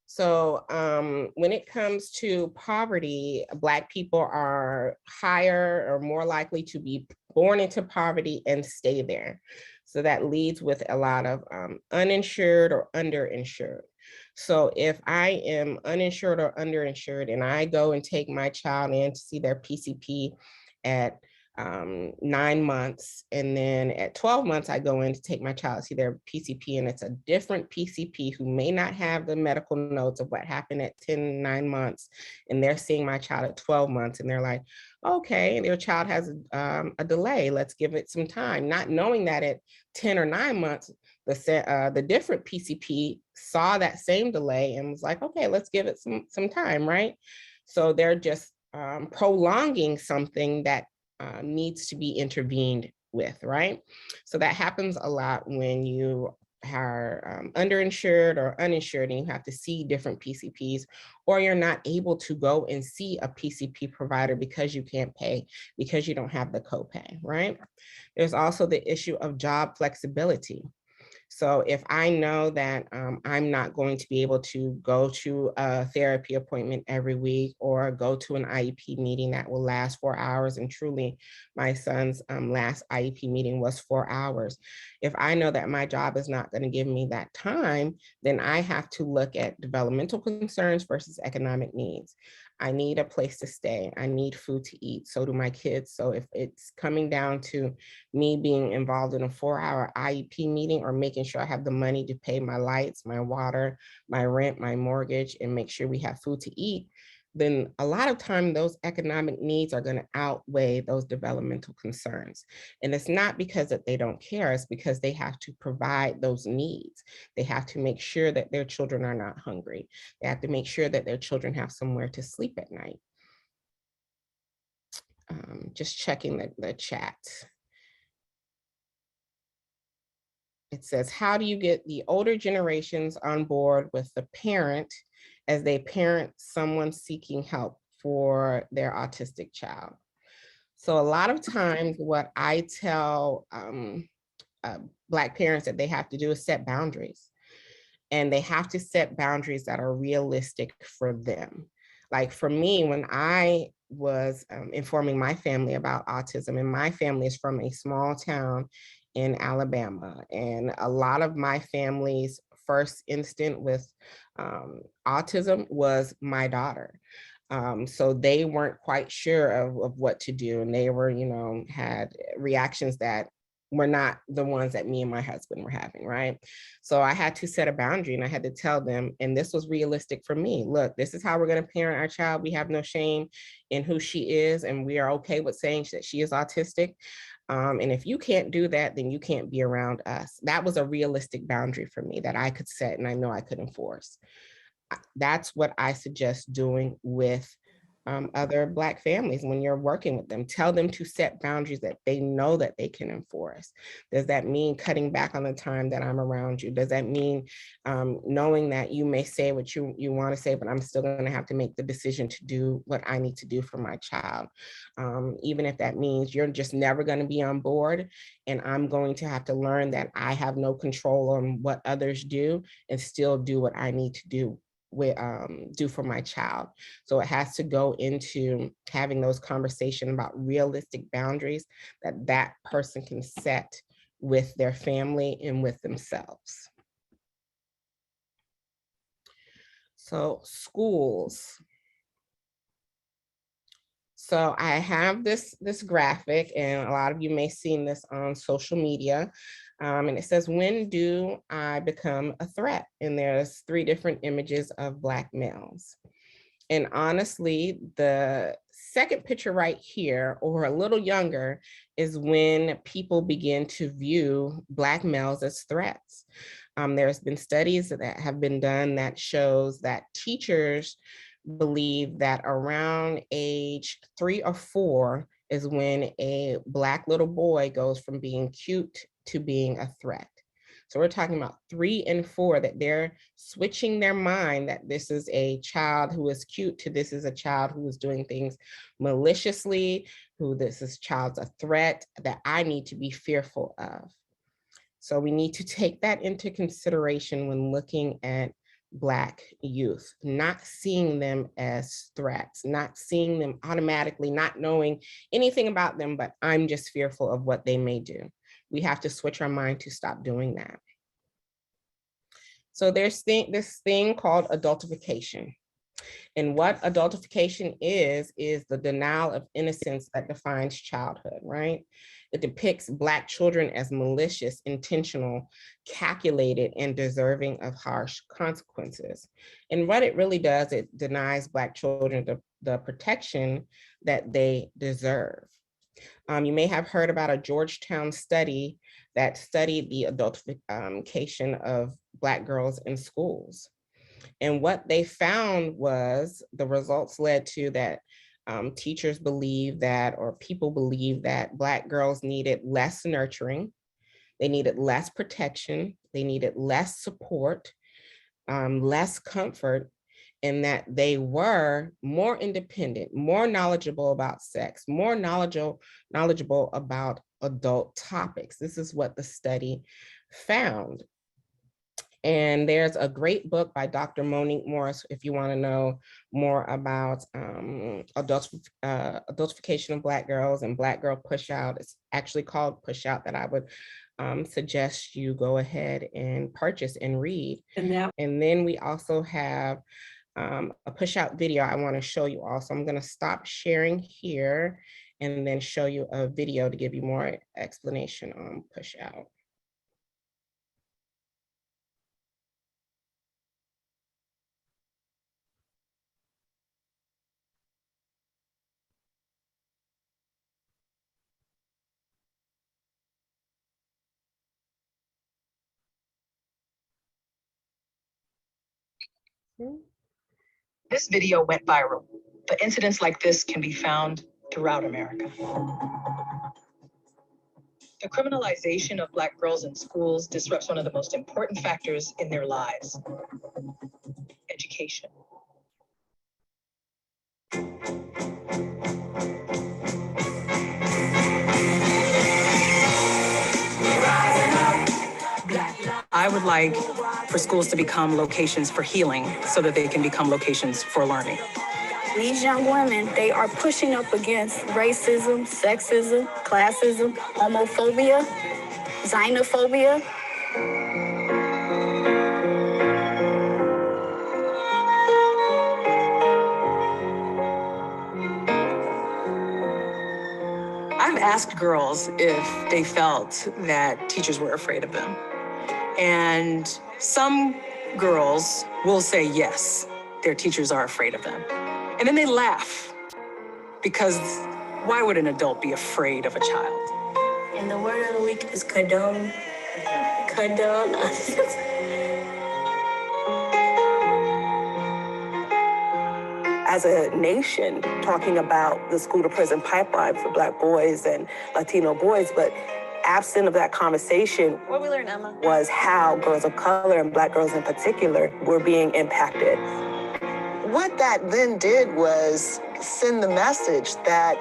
So when it comes to poverty, Black people are higher or more likely to be born into poverty and stay there. So that leads with a lot of uninsured or underinsured. So if I am uninsured or underinsured and I go and take my child in to see their PCP at 9 months. And then at 12 months, I go in to take my child to see their PCP, and it's a different PCP who may not have the medical notes of what happened at 10, 9 months. And they're seeing my child at 12 months, and they're like, okay, their child has a delay. Let's give it some time. Not knowing that at 10 or 9 months, the different PCP saw that same delay and was like, okay, let's give it some time, right? So they're just prolonging something that needs to be intervened with, right? So that happens a lot when you are underinsured or uninsured and you have to see different PCPs, or you're not able to go and see a PCP provider because you can't pay, because you don't have the copay, right? There's also the issue of job flexibility. So if I know that I'm not going to be able to go to a therapy appointment every week or go to an IEP meeting that will last 4 hours, and truly my son's last IEP meeting was 4 hours. If I know that my job is not going to give me that time, then I have to look at developmental concerns versus economic needs. I need a place to stay. I need food to eat. So do my kids. So if it's coming down to me being involved in a 4-hour IEP meeting or making sure I have the money to pay my lights, my water, my rent, my mortgage, and make sure we have food to eat, then a lot of time those economic needs are going to outweigh those developmental concerns. And it's not because that they don't care, it's because they have to provide those needs. They have to make sure that their children are not hungry. They have to make sure that their children have somewhere to sleep at night. Just checking the chat. It says, how do you get the older generations on board with the parent as they parent someone seeking help for their autistic child? So a lot of times what I tell Black parents that they have to do is set boundaries. And they have to set boundaries that are realistic for them. Like for me, when I was informing my family about autism, and my family is from a small town in Alabama, and a lot of my family's first instant with autism was my daughter. So they weren't quite sure of what to do, and they were, had reactions that were not the ones that me and my husband were having, right? So I had to set a boundary, and I had to tell them, and this was realistic for me. Look, this is how we're going to parent our child. We have no shame in who she is, and we are okay with saying that she is autistic. And if you can't do that, then you can't be around us. That was a realistic boundary for me that I could set, and I know I could enforce. That's what I suggest doing with other Black families when you're working with them. Tell them to set boundaries that they know that they can enforce. Does that mean cutting back on the time that I'm around you? Does that mean knowing that you may say what you want to say, but I'm still going to have to make the decision to do what I need to do for my child? Even if that means you're just never going to be on board, and I'm going to have to learn that I have no control on what others do and still do what I need to do for my child. So it has to go into having those conversations about realistic boundaries that person can set with their family and with themselves. So schools. So I have this graphic, and a lot of you may have seen this on social media. And it says, when do I become a threat? And there's 3 different images of Black males. And honestly, the second picture right here, or a little younger, is when people begin to view Black males as threats. There's been studies that have been done that shows that teachers believe that around age 3 or 4 is when a Black little boy goes from being cute to being a threat. So we're talking about 3 and 4, that they're switching their mind that this is a child who is cute to this is a child who is doing things maliciously, who this is child's a threat that I need to be fearful of. So we need to take that into consideration when looking at Black youth, not seeing them as threats, not seeing them automatically, not knowing anything about them, but I'm just fearful of what they may do. We have to switch our mind to stop doing that. So there's this thing called adultification. And what adultification is the denial of innocence that defines childhood, right? It depicts Black children as malicious, intentional, calculated, and deserving of harsh consequences. And what it really does, it denies Black children the protection that they deserve. You may have heard about a Georgetown study that studied the adultification of Black girls in schools. And what they found was the results led to that teachers believe that, or people believe that Black girls needed less nurturing, they needed less protection, they needed less support, less comfort, and that they were more independent, more knowledgeable about sex, more knowledgeable about adult topics. This is what the study found. And there's a great book by Dr. Monique Morris, if you want to know more about adultification of Black girls and Black girl push out. It's actually called Push Out, that I would suggest you go ahead and purchase and read. And then we also have a push out video I want to show you all. So I'm going to stop sharing here and then show you a video to give you more explanation on push out. This video went viral, but incidents like this can be found throughout America. The criminalization of Black girls in schools disrupts one of the most important factors in their lives: education. I would like for schools to become locations for healing so that they can become locations for learning. These young women, they are pushing up against racism, sexism, classism, homophobia, xenophobia. I've asked girls if they felt that teachers were afraid of them. And some girls will say yes, their teachers are afraid of them. And then they laugh, because why would an adult be afraid of a child? And the word of the week is condone. Condone. As a nation, talking about the school to prison pipeline for Black boys and Latino boys, but absent of that conversation, What we learned, Emma, was how girls of color and Black girls in particular were being impacted. What that then did was send the message that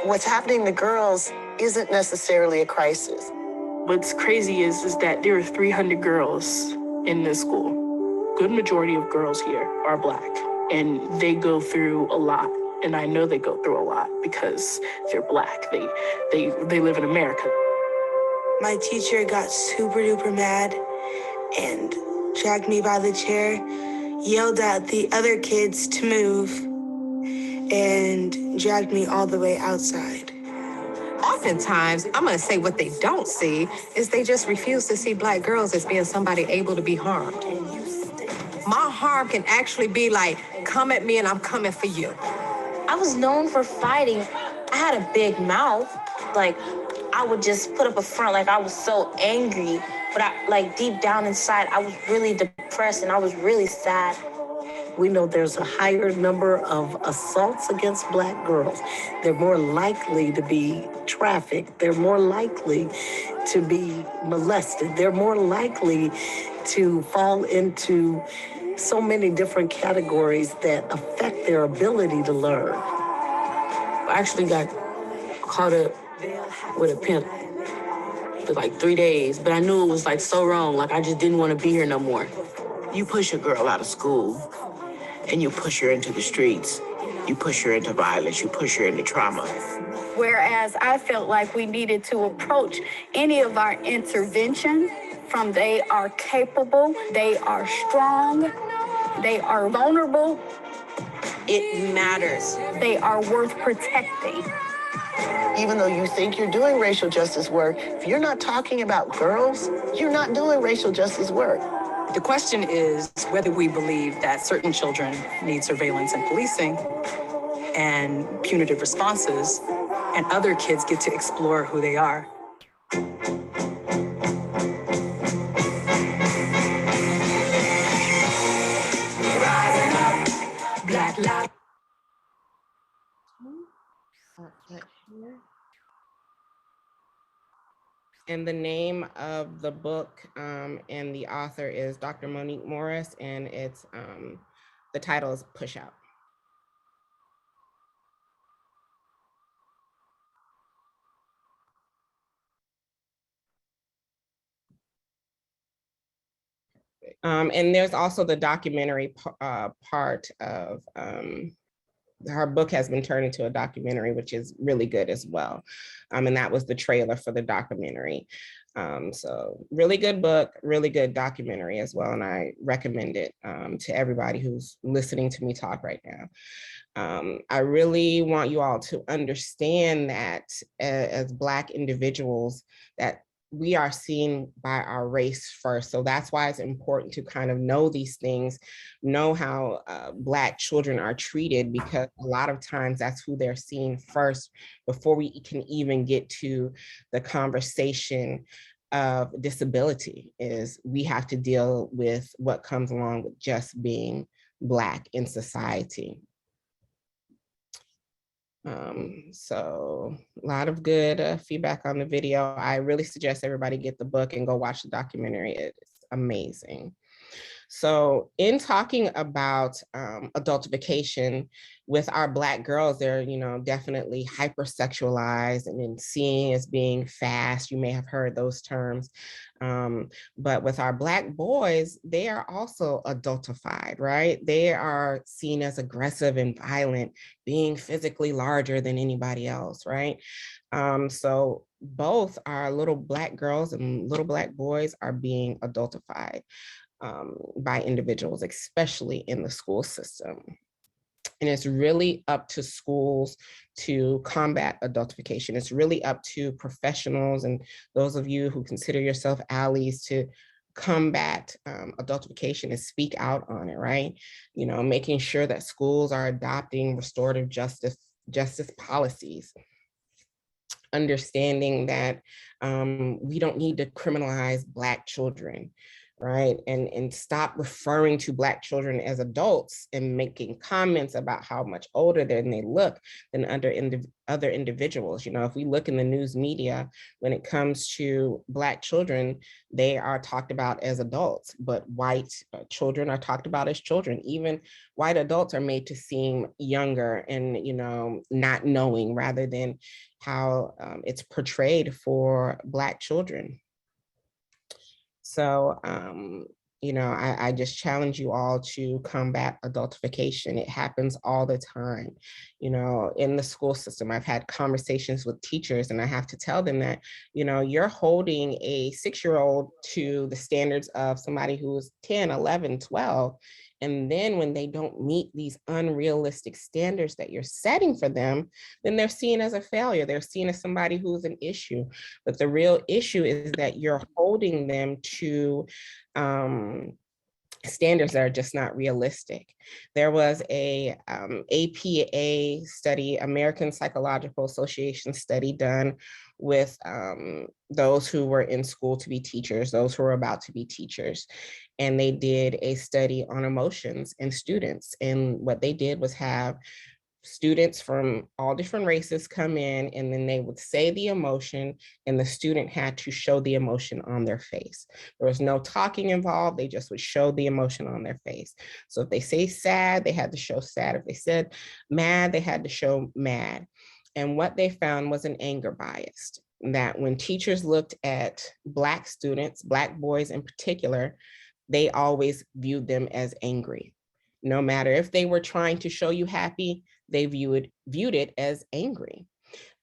what's happening to girls isn't necessarily a crisis. What's crazy is that there are 300 girls in this school. Good majority of girls here are Black, and they go through a lot. And I know they go through a lot because they're Black. They live in America. My teacher got super duper mad and dragged me by the chair, yelled at the other kids to move, and dragged me all the way outside. Oftentimes, I'm gonna say what they don't see is they just refuse to see Black girls as being somebody able to be harmed. My harm can actually be like, come at me and I'm coming for you. I was known for fighting. I had a big mouth. Like, I would just put up a front like I was so angry, but deep down inside, I was really depressed and I was really sad. We know there's a higher number of assaults against Black girls. They're more likely to be trafficked. They're more likely to be molested. They're more likely to fall into so many different categories that affect their ability to learn. I actually got caught up with a pimp for like 3 days, but I knew it was like so wrong. Like I just didn't want to be here no more. You push a girl out of school and you push her into the streets. You push her into violence, you push her into trauma. Whereas I felt like we needed to approach any of our intervention from they are capable, they are strong, they are vulnerable, it matters. They are worth protecting. Even though you think you're doing racial justice work, if you're not talking about girls, you're not doing racial justice work. The question is whether we believe that certain children need surveillance and policing and punitive responses, and other kids get to explore who they are. Black lives. And the name of the book and the author is Dr. Monique Morris, and it's the title is Push Out. And there's also the documentary part of her book has been turned into a documentary, which is really good as well. And that was the trailer for the documentary. So really good book, really good documentary as well. And I recommend it to everybody who's listening to me talk right now. I really want you all to understand that as Black individuals, that we are seen by our race first. So that's why it's important to kind of know these things, know how Black children are treated, because a lot of times that's who they're seen first before we can even get to the conversation of disability. Is we have to deal with what comes along with just being Black in society. So a lot of good feedback on the video. I really suggest everybody get the book and go watch the documentary. It's amazing. So in talking about adultification with our Black girls, they're, definitely hypersexualized and then seen as being fast. You may have heard those terms. But with our Black boys, they are also adultified, right? They are seen as aggressive and violent, being physically larger than anybody else, right? So both our little Black girls and little Black boys are being adultified by individuals, especially in the school system. And it's really up to schools to combat adultification. It's really up to professionals and those of you who consider yourself allies to combat adultification and speak out on it, right? Making sure that schools are adopting restorative justice policies, understanding that we don't need to criminalize Black children, right? And stop referring to Black children as adults and making comments about how much older than they look than other individuals. If we look in the news media, when it comes to Black children, they are talked about as adults, but white children are talked about as children. Even white adults are made to seem younger and, not knowing, rather than how it's portrayed for Black children. So, I just challenge you all to combat adultification. It happens all the time, in the school system. I've had conversations with teachers and I have to tell them that, you're holding a 6-year-old to the standards of somebody who is 10, 11, 12. And then when they don't meet these unrealistic standards that you're setting for them, then they're seen as a failure. They're seen as somebody who's an issue. But the real issue is that you're holding them to standards that are just not realistic. There was a APA study, American Psychological Association study, done with those who were in school to be teachers, those who were about to be teachers. And they did a study on emotions in students. And what they did was have students from all different races come in, and then they would say the emotion, and the student had to show the emotion on their face. There was no talking involved. They just would show the emotion on their face. So if they say sad, they had to show sad. If they said mad, they had to show mad. And what they found was an anger bias, that when teachers looked at Black students, Black boys in particular, they always viewed them as angry. No matter if they were trying to show you happy, they viewed it as angry.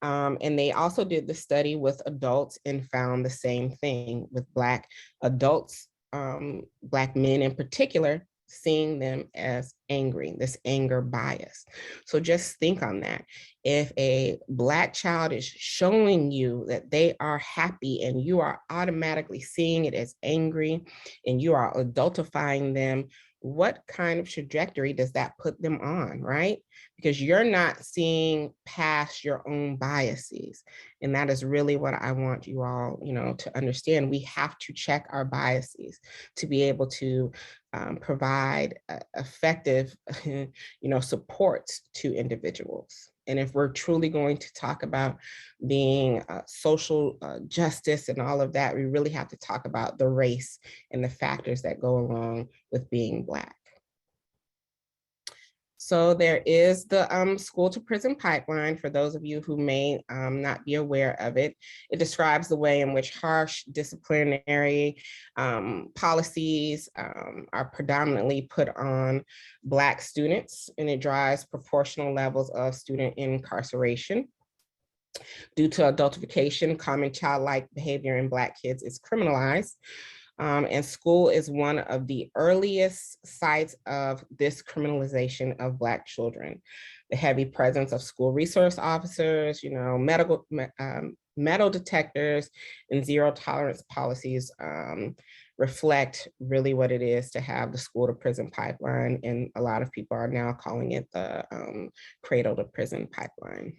And they also did the study with adults and found the same thing with Black adults, Black men in particular. seeing them as angry, this anger bias. So just think on that. If a Black child is showing you that they are happy and you are automatically seeing it as angry and you are adultifying them, what kind of trajectory does that put them on, right? Because you're not seeing past your own biases. And that is really what I want you all, to understand. We have to check our biases to be able to provide effective, supports to individuals. And if we're truly going to talk about being social justice and all of that, we really have to talk about the race and the factors that go along with being Black. So there is the school to prison pipeline for those of you who may not be aware of it. It describes the way in which harsh disciplinary policies are predominantly put on Black students, and it drives proportional levels of student incarceration. Due to adultification, common childlike behavior in Black kids is criminalized. And school is one of the earliest sites of this criminalization of Black children. The heavy presence of school resource officers, metal detectors, and zero tolerance policies reflect really what it is to have the school to prison pipeline. And a lot of people are now calling it the cradle to prison pipeline.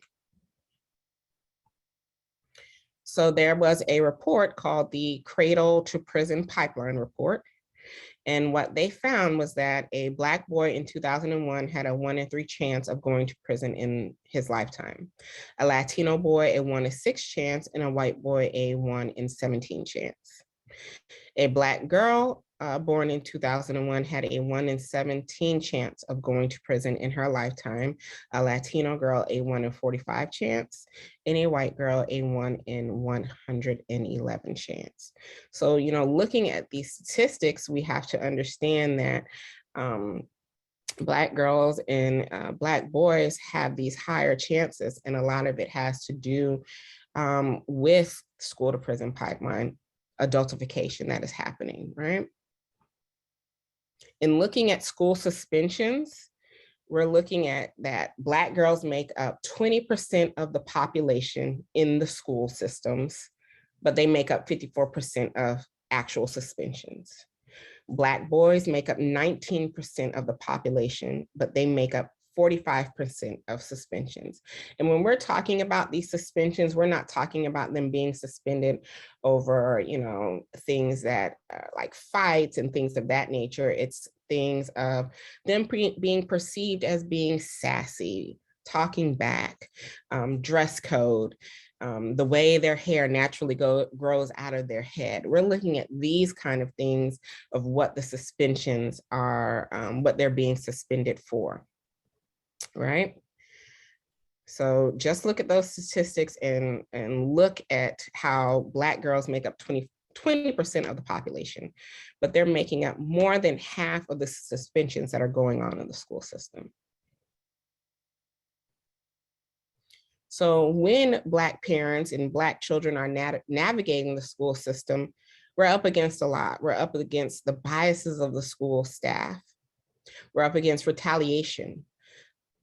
So there was a report called the Cradle to Prison Pipeline Report. And what they found was that a Black boy in 2001 had a 1 in 3 chance of going to prison in his lifetime. A Latino boy, a 1 in 6 chance, and a white boy, a 1 in 17 chance. A Black girl born in 2001 had a 1 in 17 chance of going to prison in her lifetime. A Latino girl, a 1 in 45 chance, and a white girl, a 1 in 111 chance. So, looking at these statistics, we have to understand that Black girls and Black boys have these higher chances, and a lot of it has to do with school to prison pipeline adultification that is happening, right? In looking at school suspensions, we're looking at that Black girls make up 20% of the population in the school systems, but they make up 54% of actual suspensions. Black boys make up 19% of the population, but they make up 45% of suspensions. And when we're talking about these suspensions, we're not talking about them being suspended over, things that like fights and things of that nature. It's things of them being perceived as being sassy, talking back, dress code, the way their hair naturally grows out of their head. We're looking at these kind of things of what the suspensions are, what they're being suspended for. Right? So just look at those statistics and look at how Black girls make up 20% of the population, but they're making up more than half of the suspensions that are going on in the school system. So when Black parents and Black children are navigating the school system, we're up against a lot. We're up against the biases of the school staff. We're up against retaliation.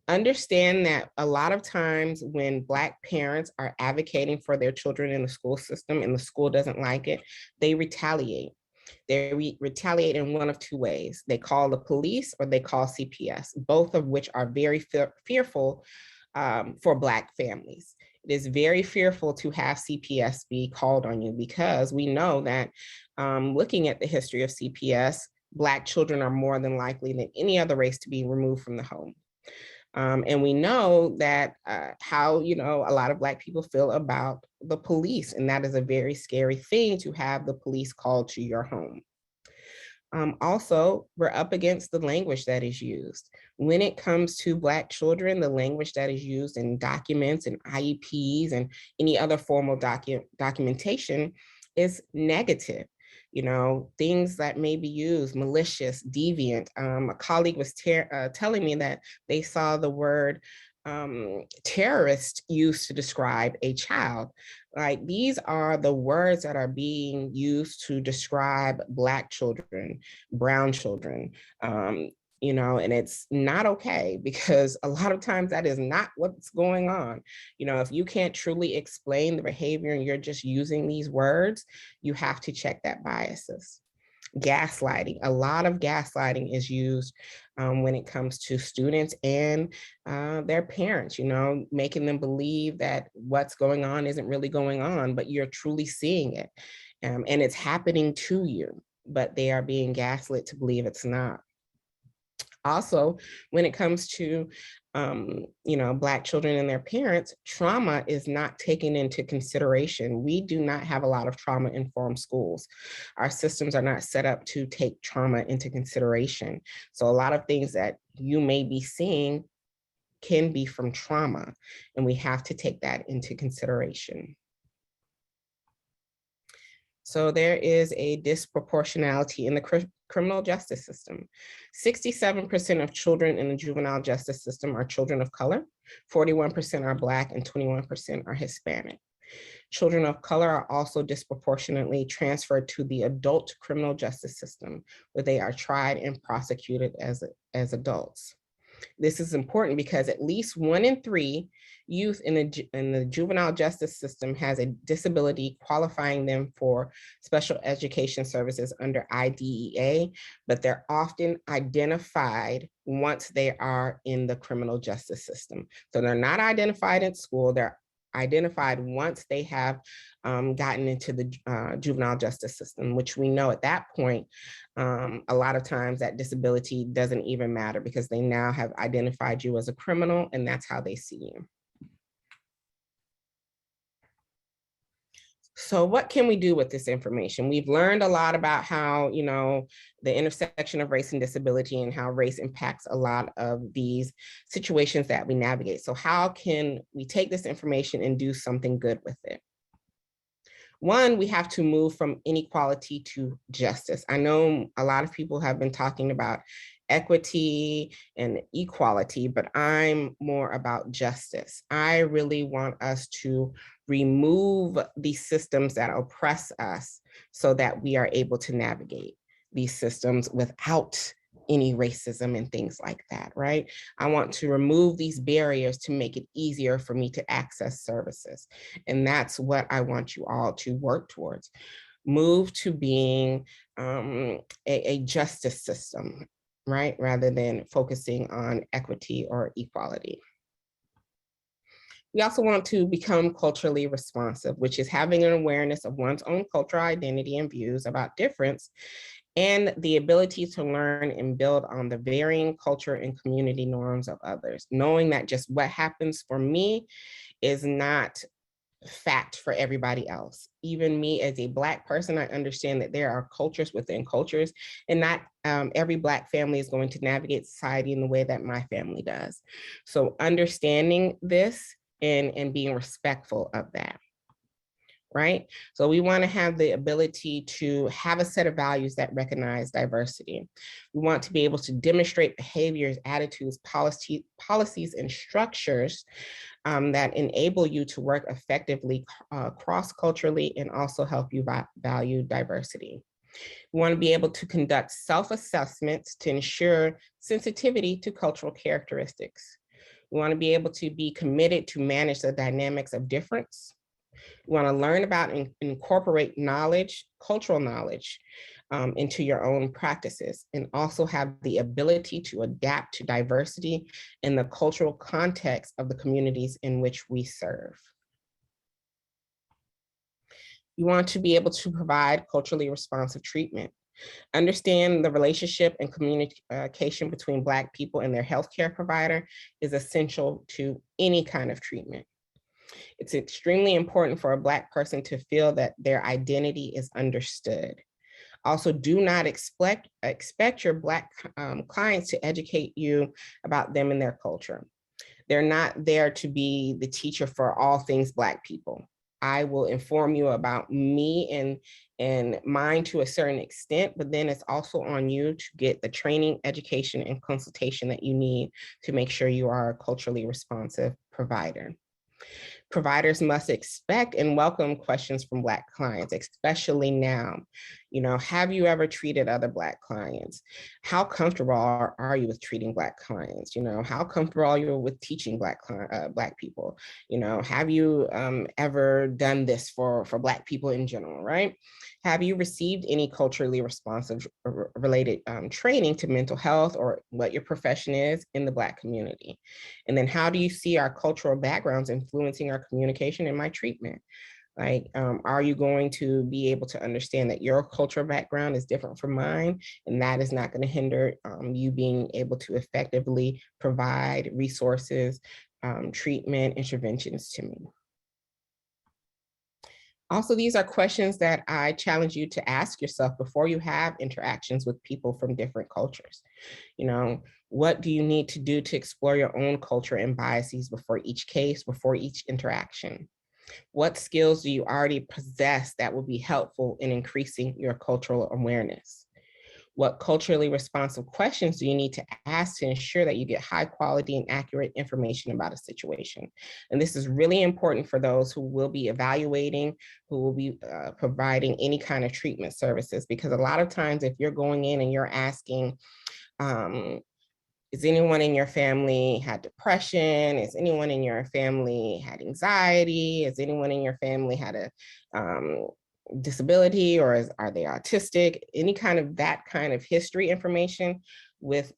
Understand that a lot of times when Black parents are advocating for their children in the school system and the school doesn't like it, they retaliate. They retaliate in one of two ways. They call the police or they call CPS, both of which are very fearful for Black families. It is very fearful to have CPS be called on you because we know that looking at the history of CPS, Black children are more than likely than any other race to be removed from the home. And we know that how, a lot of Black people feel about the police, and that is a very scary thing to have the police called to your home. Also, we're up against the language that is used. When it comes to Black children, the language that is used in documents and IEPs and any other formal documentation is negative. Things that may be used, malicious, deviant. A colleague was telling me that they saw the word terrorists use to describe a child. Like, these are the words that are being used to describe Black children, brown children, you know, and it's not okay, because a lot of times that is not what's going on. You know, if you can't truly explain the behavior and you're just using these words, you have to check that biases. Gaslighting, a lot of gaslighting is used when it comes to students and their parents, you know, making them believe that what's going on isn't really going on, but you're truly seeing it. And it's happening to you, but they are being gaslit to believe it's not. Also, when it comes to, you know, Black children and their parents, trauma is not taken into consideration. We do not have a lot of trauma-informed schools. Our systems are not set up to take trauma into consideration. So a lot of things that you may be seeing can be from trauma, and we have to take that into consideration. So there is a disproportionality in the criminal justice system. 67% of children in the juvenile justice system are children of color, 41% are Black, and 21% are Hispanic. Children of color are also disproportionately transferred to the adult criminal justice system, where they are tried and prosecuted as adults. This is important because at least 1 in 3 youth in the juvenile justice system has a disability qualifying them for special education services under IDEA, but they're often identified once they are in the criminal justice system. So they're not identified at school, they're identified once they have gotten into the juvenile justice system, which we know at that point, a lot of times that disability doesn't even matter, because they now have identified you as a criminal and that's how they see you. So what can we do with this information? We've learned a lot about how, you know, the intersection of race and disability and how race impacts a lot of these situations that we navigate. So how can we take this information and do something good with it? One, we have to move from inequality to justice. I know a lot of people have been talking about equity and equality, but I'm more about justice. I really want us to remove these systems that oppress us so that we are able to navigate these systems without any racism and things like that, right? I want to remove these barriers to make it easier for me to access services. And that's what I want you all to work towards. Move to being a justice system, right? Rather than focusing on equity or equality. We also want to become culturally responsive, which is having an awareness of one's own cultural identity and views about difference, and the ability to learn and build on the varying culture and community norms of others, knowing that just what happens for me is not fact for everybody else. Even me as a Black person, I understand that there are cultures within cultures, and not every Black family is going to navigate society in the way that my family does. So understanding this and being respectful of that. Right? So we want to have the ability to have a set of values that recognize diversity. We want to be able to demonstrate behaviors, attitudes, policies, and structures that enable you to work effectively cross-culturally and also help you value diversity. We want to be able to conduct self-assessments to ensure sensitivity to cultural characteristics. We want to be able to be committed to manage the dynamics of difference. You want to learn about and incorporate knowledge, cultural knowledge, into your own practices, and also have the ability to adapt to diversity in the cultural context of the communities in which we serve. You want to be able to provide culturally responsive treatment. Understand the relationship and communication between Black people and their healthcare provider is essential to any kind of treatment. It's extremely important for a Black person to feel that their identity is understood. Also, do not expect your Black clients to educate you about them and their culture. They're not there to be the teacher for all things Black people. I will inform you about me and mine to a certain extent, but then it's also on you to get the training, education, and consultation that you need to make sure you are a culturally responsive provider. Providers must expect and welcome questions from Black clients, especially now. You know, have you ever treated other Black clients? How comfortable are you with treating Black clients? You know, how comfortable are you with teaching Black people? You know, have you ever done this for Black people in general, right? Have you received any culturally responsive related training to mental health or what your profession is in the Black community? And then how do you see our cultural backgrounds influencing our communication and my treatment? Like, are you going to be able to understand that your cultural background is different from mine, and that is not going to hinder you being able to effectively provide resources, treatment, interventions to me? Also, these are questions that I challenge you to ask yourself before you have interactions with people from different cultures. You know, what do you need to do to explore your own culture and biases before each case, before each interaction? What skills do you already possess that will be helpful in increasing your cultural awareness? What culturally responsive questions do you need to ask to ensure that you get high quality and accurate information about a situation? And this is really important for those who will be evaluating, who will be providing any kind of treatment services, because a lot of times if you're going in and you're asking, is anyone in your family had depression? Is anyone in your family had anxiety? Is anyone in your family had a disability, or are they autistic? Any kind of that kind of history information with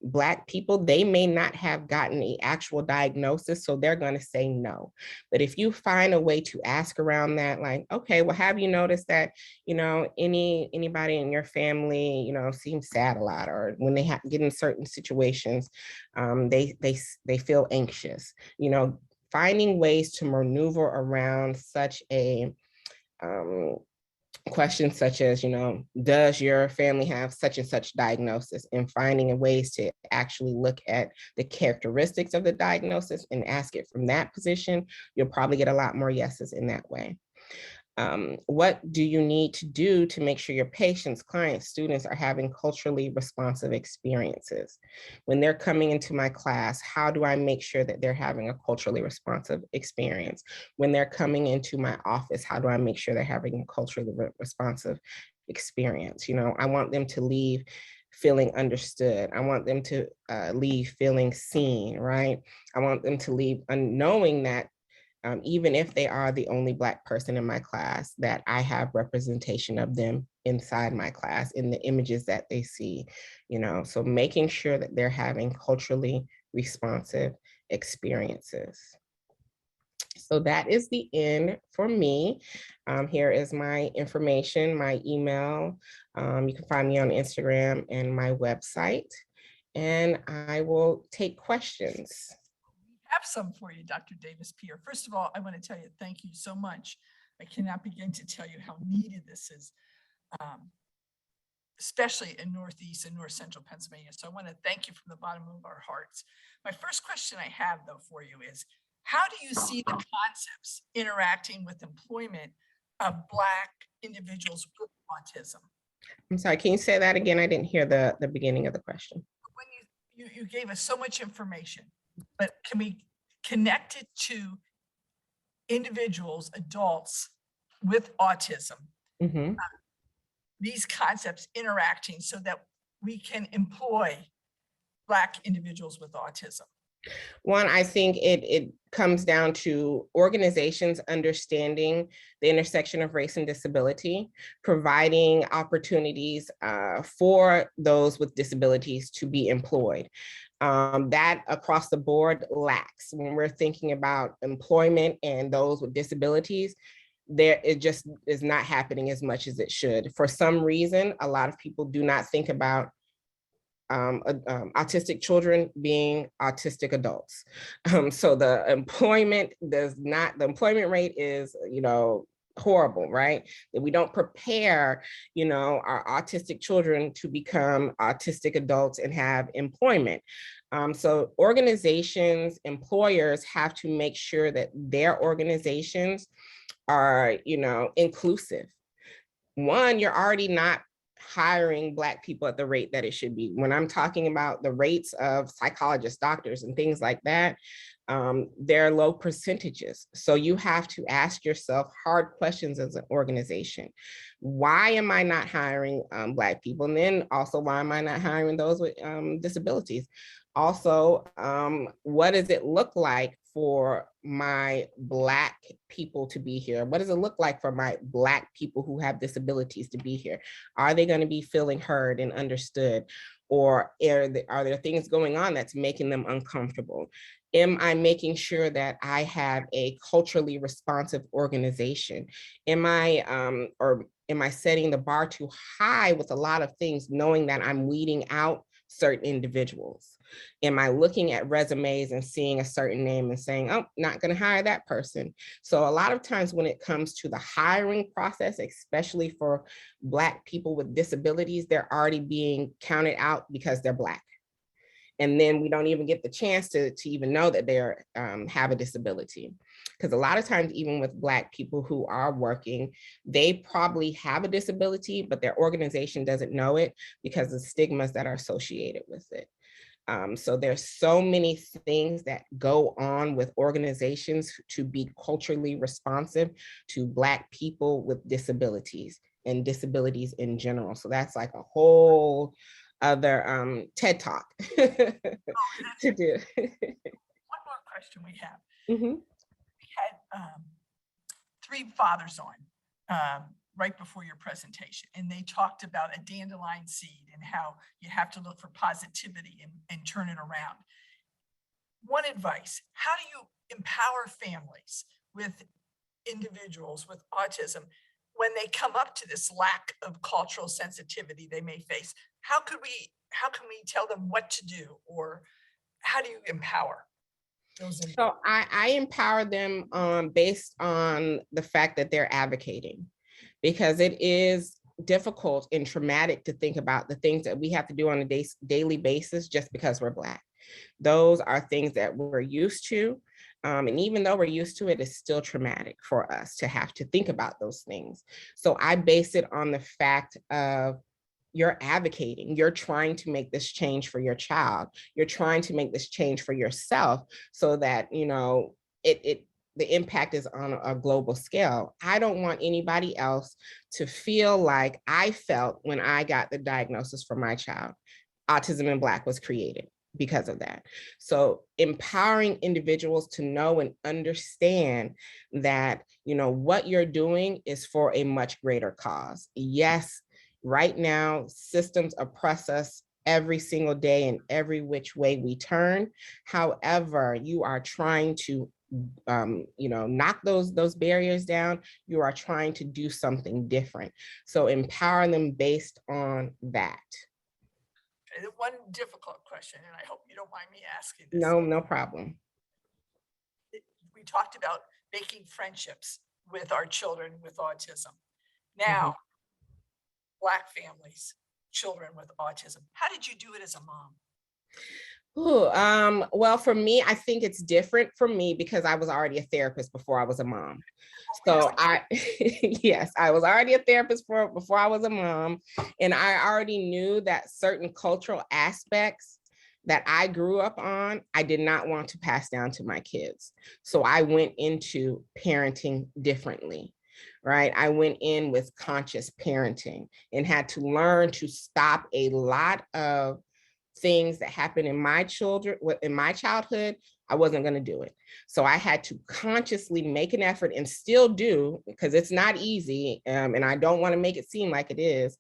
Black people, they may not have gotten the actual diagnosis, so they're going to say no. But if you find a way to ask around that, like, okay, well, have you noticed that, you know, anybody in your family, you know, seems sad a lot, or when they get in certain situations, they feel anxious. You know, finding ways to maneuver around such a questions such as, you know, does your family have such and such diagnosis, and finding ways to actually look at the characteristics of the diagnosis and ask it from that position, you'll probably get a lot more yeses in that way. What do you need to do to make sure your patients, clients, students are having culturally responsive experiences? When they're coming into my class, how do I make sure that they're having a culturally responsive experience? When they're coming into my office, how do I make sure they're having a culturally responsive experience? You know, I want them to leave feeling understood. I want them to leave feeling seen, right? I want them to leave knowing that even if they are the only Black person in my class, that I have representation of them inside my class in the images that they see, you know, so making sure that they're having culturally responsive experiences. So that is the end for me. Here is my information, my email. You can find me on Instagram and my website, and I will take questions. Have some for you, Dr. Davis-Pierre. First of all, I want to tell you, thank you so much. I cannot begin to tell you how needed this is, especially in Northeast and North Central Pennsylvania. So I want to thank you from the bottom of our hearts. My first question I have, though, for you is, how do you see the concepts interacting with employment of Black individuals with autism? I'm sorry, can you say that again? I didn't hear the beginning of the question. When you gave us so much information, but can we connect it to individuals, adults with autism, these concepts interacting so that we can employ Black individuals with autism? One, I think it comes down to organizations understanding the intersection of race and disability, providing opportunities for those with disabilities to be employed. That across the board lacks when we're thinking about employment and those with disabilities. It just is not happening as much as it should. For some reason, a lot of people do not think about autistic children being autistic adults. So the employment rate is, you know, horrible, right? That we don't prepare, you know, our autistic children to become autistic adults and have employment. So organizations, employers have to make sure that their organizations are, inclusive. One, you're already not hiring Black people at the rate that it should be. When I'm talking about the rates of psychologists, doctors, and things like that, they're low percentages. So you have to ask yourself hard questions as an organization. Why am I not hiring Black people? And then also, why am I not hiring those with disabilities? Also, what does it look like for my Black people to be here? What does it look like for my Black people who have disabilities to be here? Are they going to be feeling heard and understood? Or are there things going on that's making them uncomfortable? Am I making sure that I have a culturally responsive organization? Am I setting the bar too high with a lot of things, knowing that I'm weeding out certain individuals? Am I looking at resumes and seeing a certain name and saying, oh, not going to hire that person? So a lot of times when it comes to the hiring process, especially for Black people with disabilities, they're already being counted out because they're Black. And then we don't even get the chance to even know that they have a disability. Because a lot of times, even with Black people who are working, they probably have a disability, but their organization doesn't know it because of stigmas that are associated with it. So there's so many things that go on with organizations to be culturally responsive to Black people with disabilities and disabilities in general. So that's like a whole other TED Talk to do. One more question we have. Mm-hmm. We had 3 fathers on right before your presentation, and they talked about a dandelion seed and how you have to look for positivity and turn it around. One advice: how do you empower families with individuals with autism when they come up to this lack of cultural sensitivity they may face? How can we tell them what to do, or how do you empower those individuals? So I empower them based on the fact that they're advocating, because it is difficult and traumatic to think about the things that we have to do on a daily basis just because we're Black. Those are things that we're used to. And even though we're used to it, it's still traumatic for us to have to think about those things. So I base it on the fact of you're advocating, you're trying to make this change for your child. You're trying to make this change for yourself so that, the impact is on a global scale. I don't want anybody else to feel like I felt when I got the diagnosis for my child. Autism in Black was created because of that. So empowering individuals to know and understand that, what you're doing is for a much greater cause. Yes, right now, systems oppress us every single day in every which way we turn. However, you are trying to knock those barriers down. You are trying to do something different. So empowering them based on that. Okay, one difficult question, and I hope you don't mind me asking this. No problem. We talked about making friendships with our children with autism. Now, Black families, children with autism. How did you do it as a mom? Well, for me, I think it's different for me because I was already a therapist before I was a mom. So yes, I was already a therapist before I was a mom. And I already knew that certain cultural aspects that I grew up on, I did not want to pass down to my kids. So I went into parenting differently, right? I went in with conscious parenting and had to learn to stop a lot of things that happened in my childhood. I wasn't going to do it. So I had to consciously make an effort, and still do, because it's not easy. And I don't want to make it seem like it is.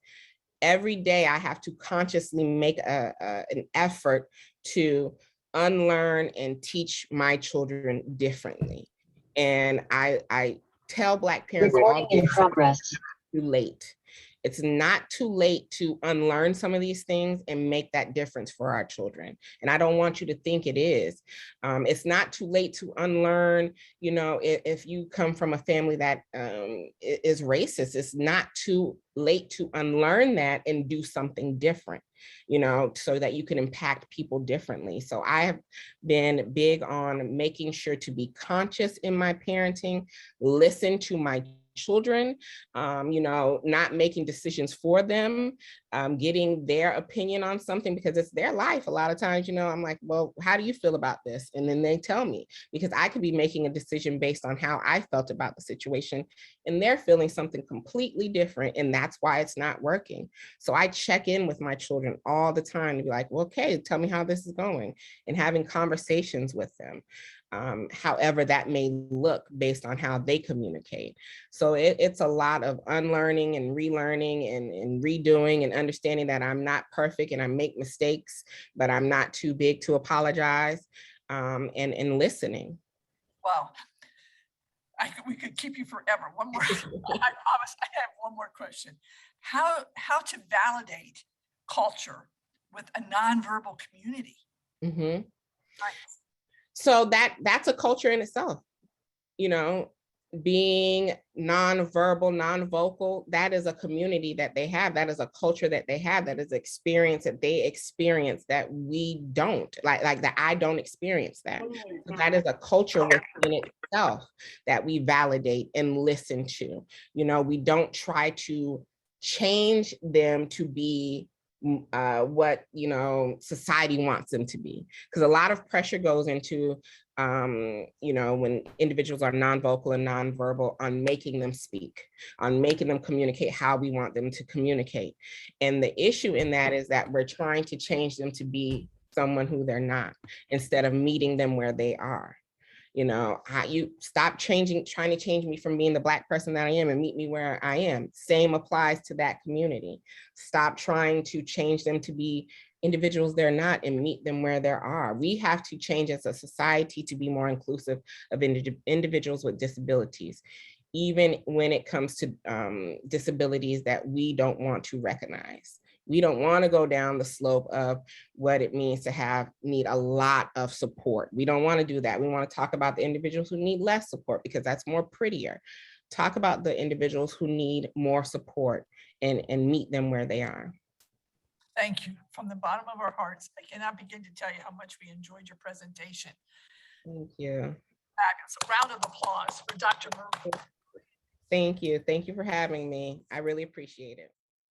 Every day I have to consciously make an effort to unlearn and teach my children differently. And I tell Black parents all in progress too late. It's not too late to unlearn some of these things and make that difference for our children. And I don't want you to think it is. It's not too late to unlearn, you know, if you come from a family that is racist, it's not too late to unlearn that and do something different, you know, so that you can impact people differently. So I have been big on making sure to be conscious in my parenting, listen to my children, you know, not making decisions for them, getting their opinion on something because it's their life. A lot of times, you know, I'm like, well, how do you feel about this? And then they tell me, because I could be making a decision based on how I felt about the situation, and they're feeling something completely different. And that's why it's not working. So I check in with my children all the time to be like, well, okay, tell me how this is going, and having conversations with them. However that may look based on how they communicate. So it's a lot of unlearning and relearning and redoing and understanding that I'm not perfect and I make mistakes, but I'm not too big to apologize, and listening. Wow. We could keep you forever. One more, I promise I have one more question. How to validate culture with a nonverbal community? Mm-hmm. Right. So that's a culture in itself, you know, being nonverbal, non-vocal, that is a community that they have. That is a culture that they have. That is experience that they experience that we don't, like that I don't experience that. So that is a culture within itself that we validate and listen to. You know, we don't try to change them to be what, you know, society wants them to be, because a lot of pressure goes into you know, when individuals are non-vocal and non-verbal, on making them speak, on making them communicate how we want them to communicate. And the issue in that is that we're trying to change them to be someone who they're not, instead of meeting them where they are. You know, you stop trying to change me from being the Black person that I am and meet me where I am. Same applies to that community. Stop trying to change them to be individuals they're not and meet them where they are. We have to change as a society to be more inclusive of individuals with disabilities, even when it comes to disabilities that we don't want to recognize. We don't want to go down the slope of what it means to need a lot of support. We don't want to do that. We want to talk about the individuals who need less support, because that's more prettier. Talk about the individuals who need more support and meet them where they are. Thank you from the bottom of our hearts. I cannot begin to tell you how much we enjoyed your presentation. Thank you. A round of applause for Dr. Murphy. Thank you. Thank you for having me. I really appreciate it.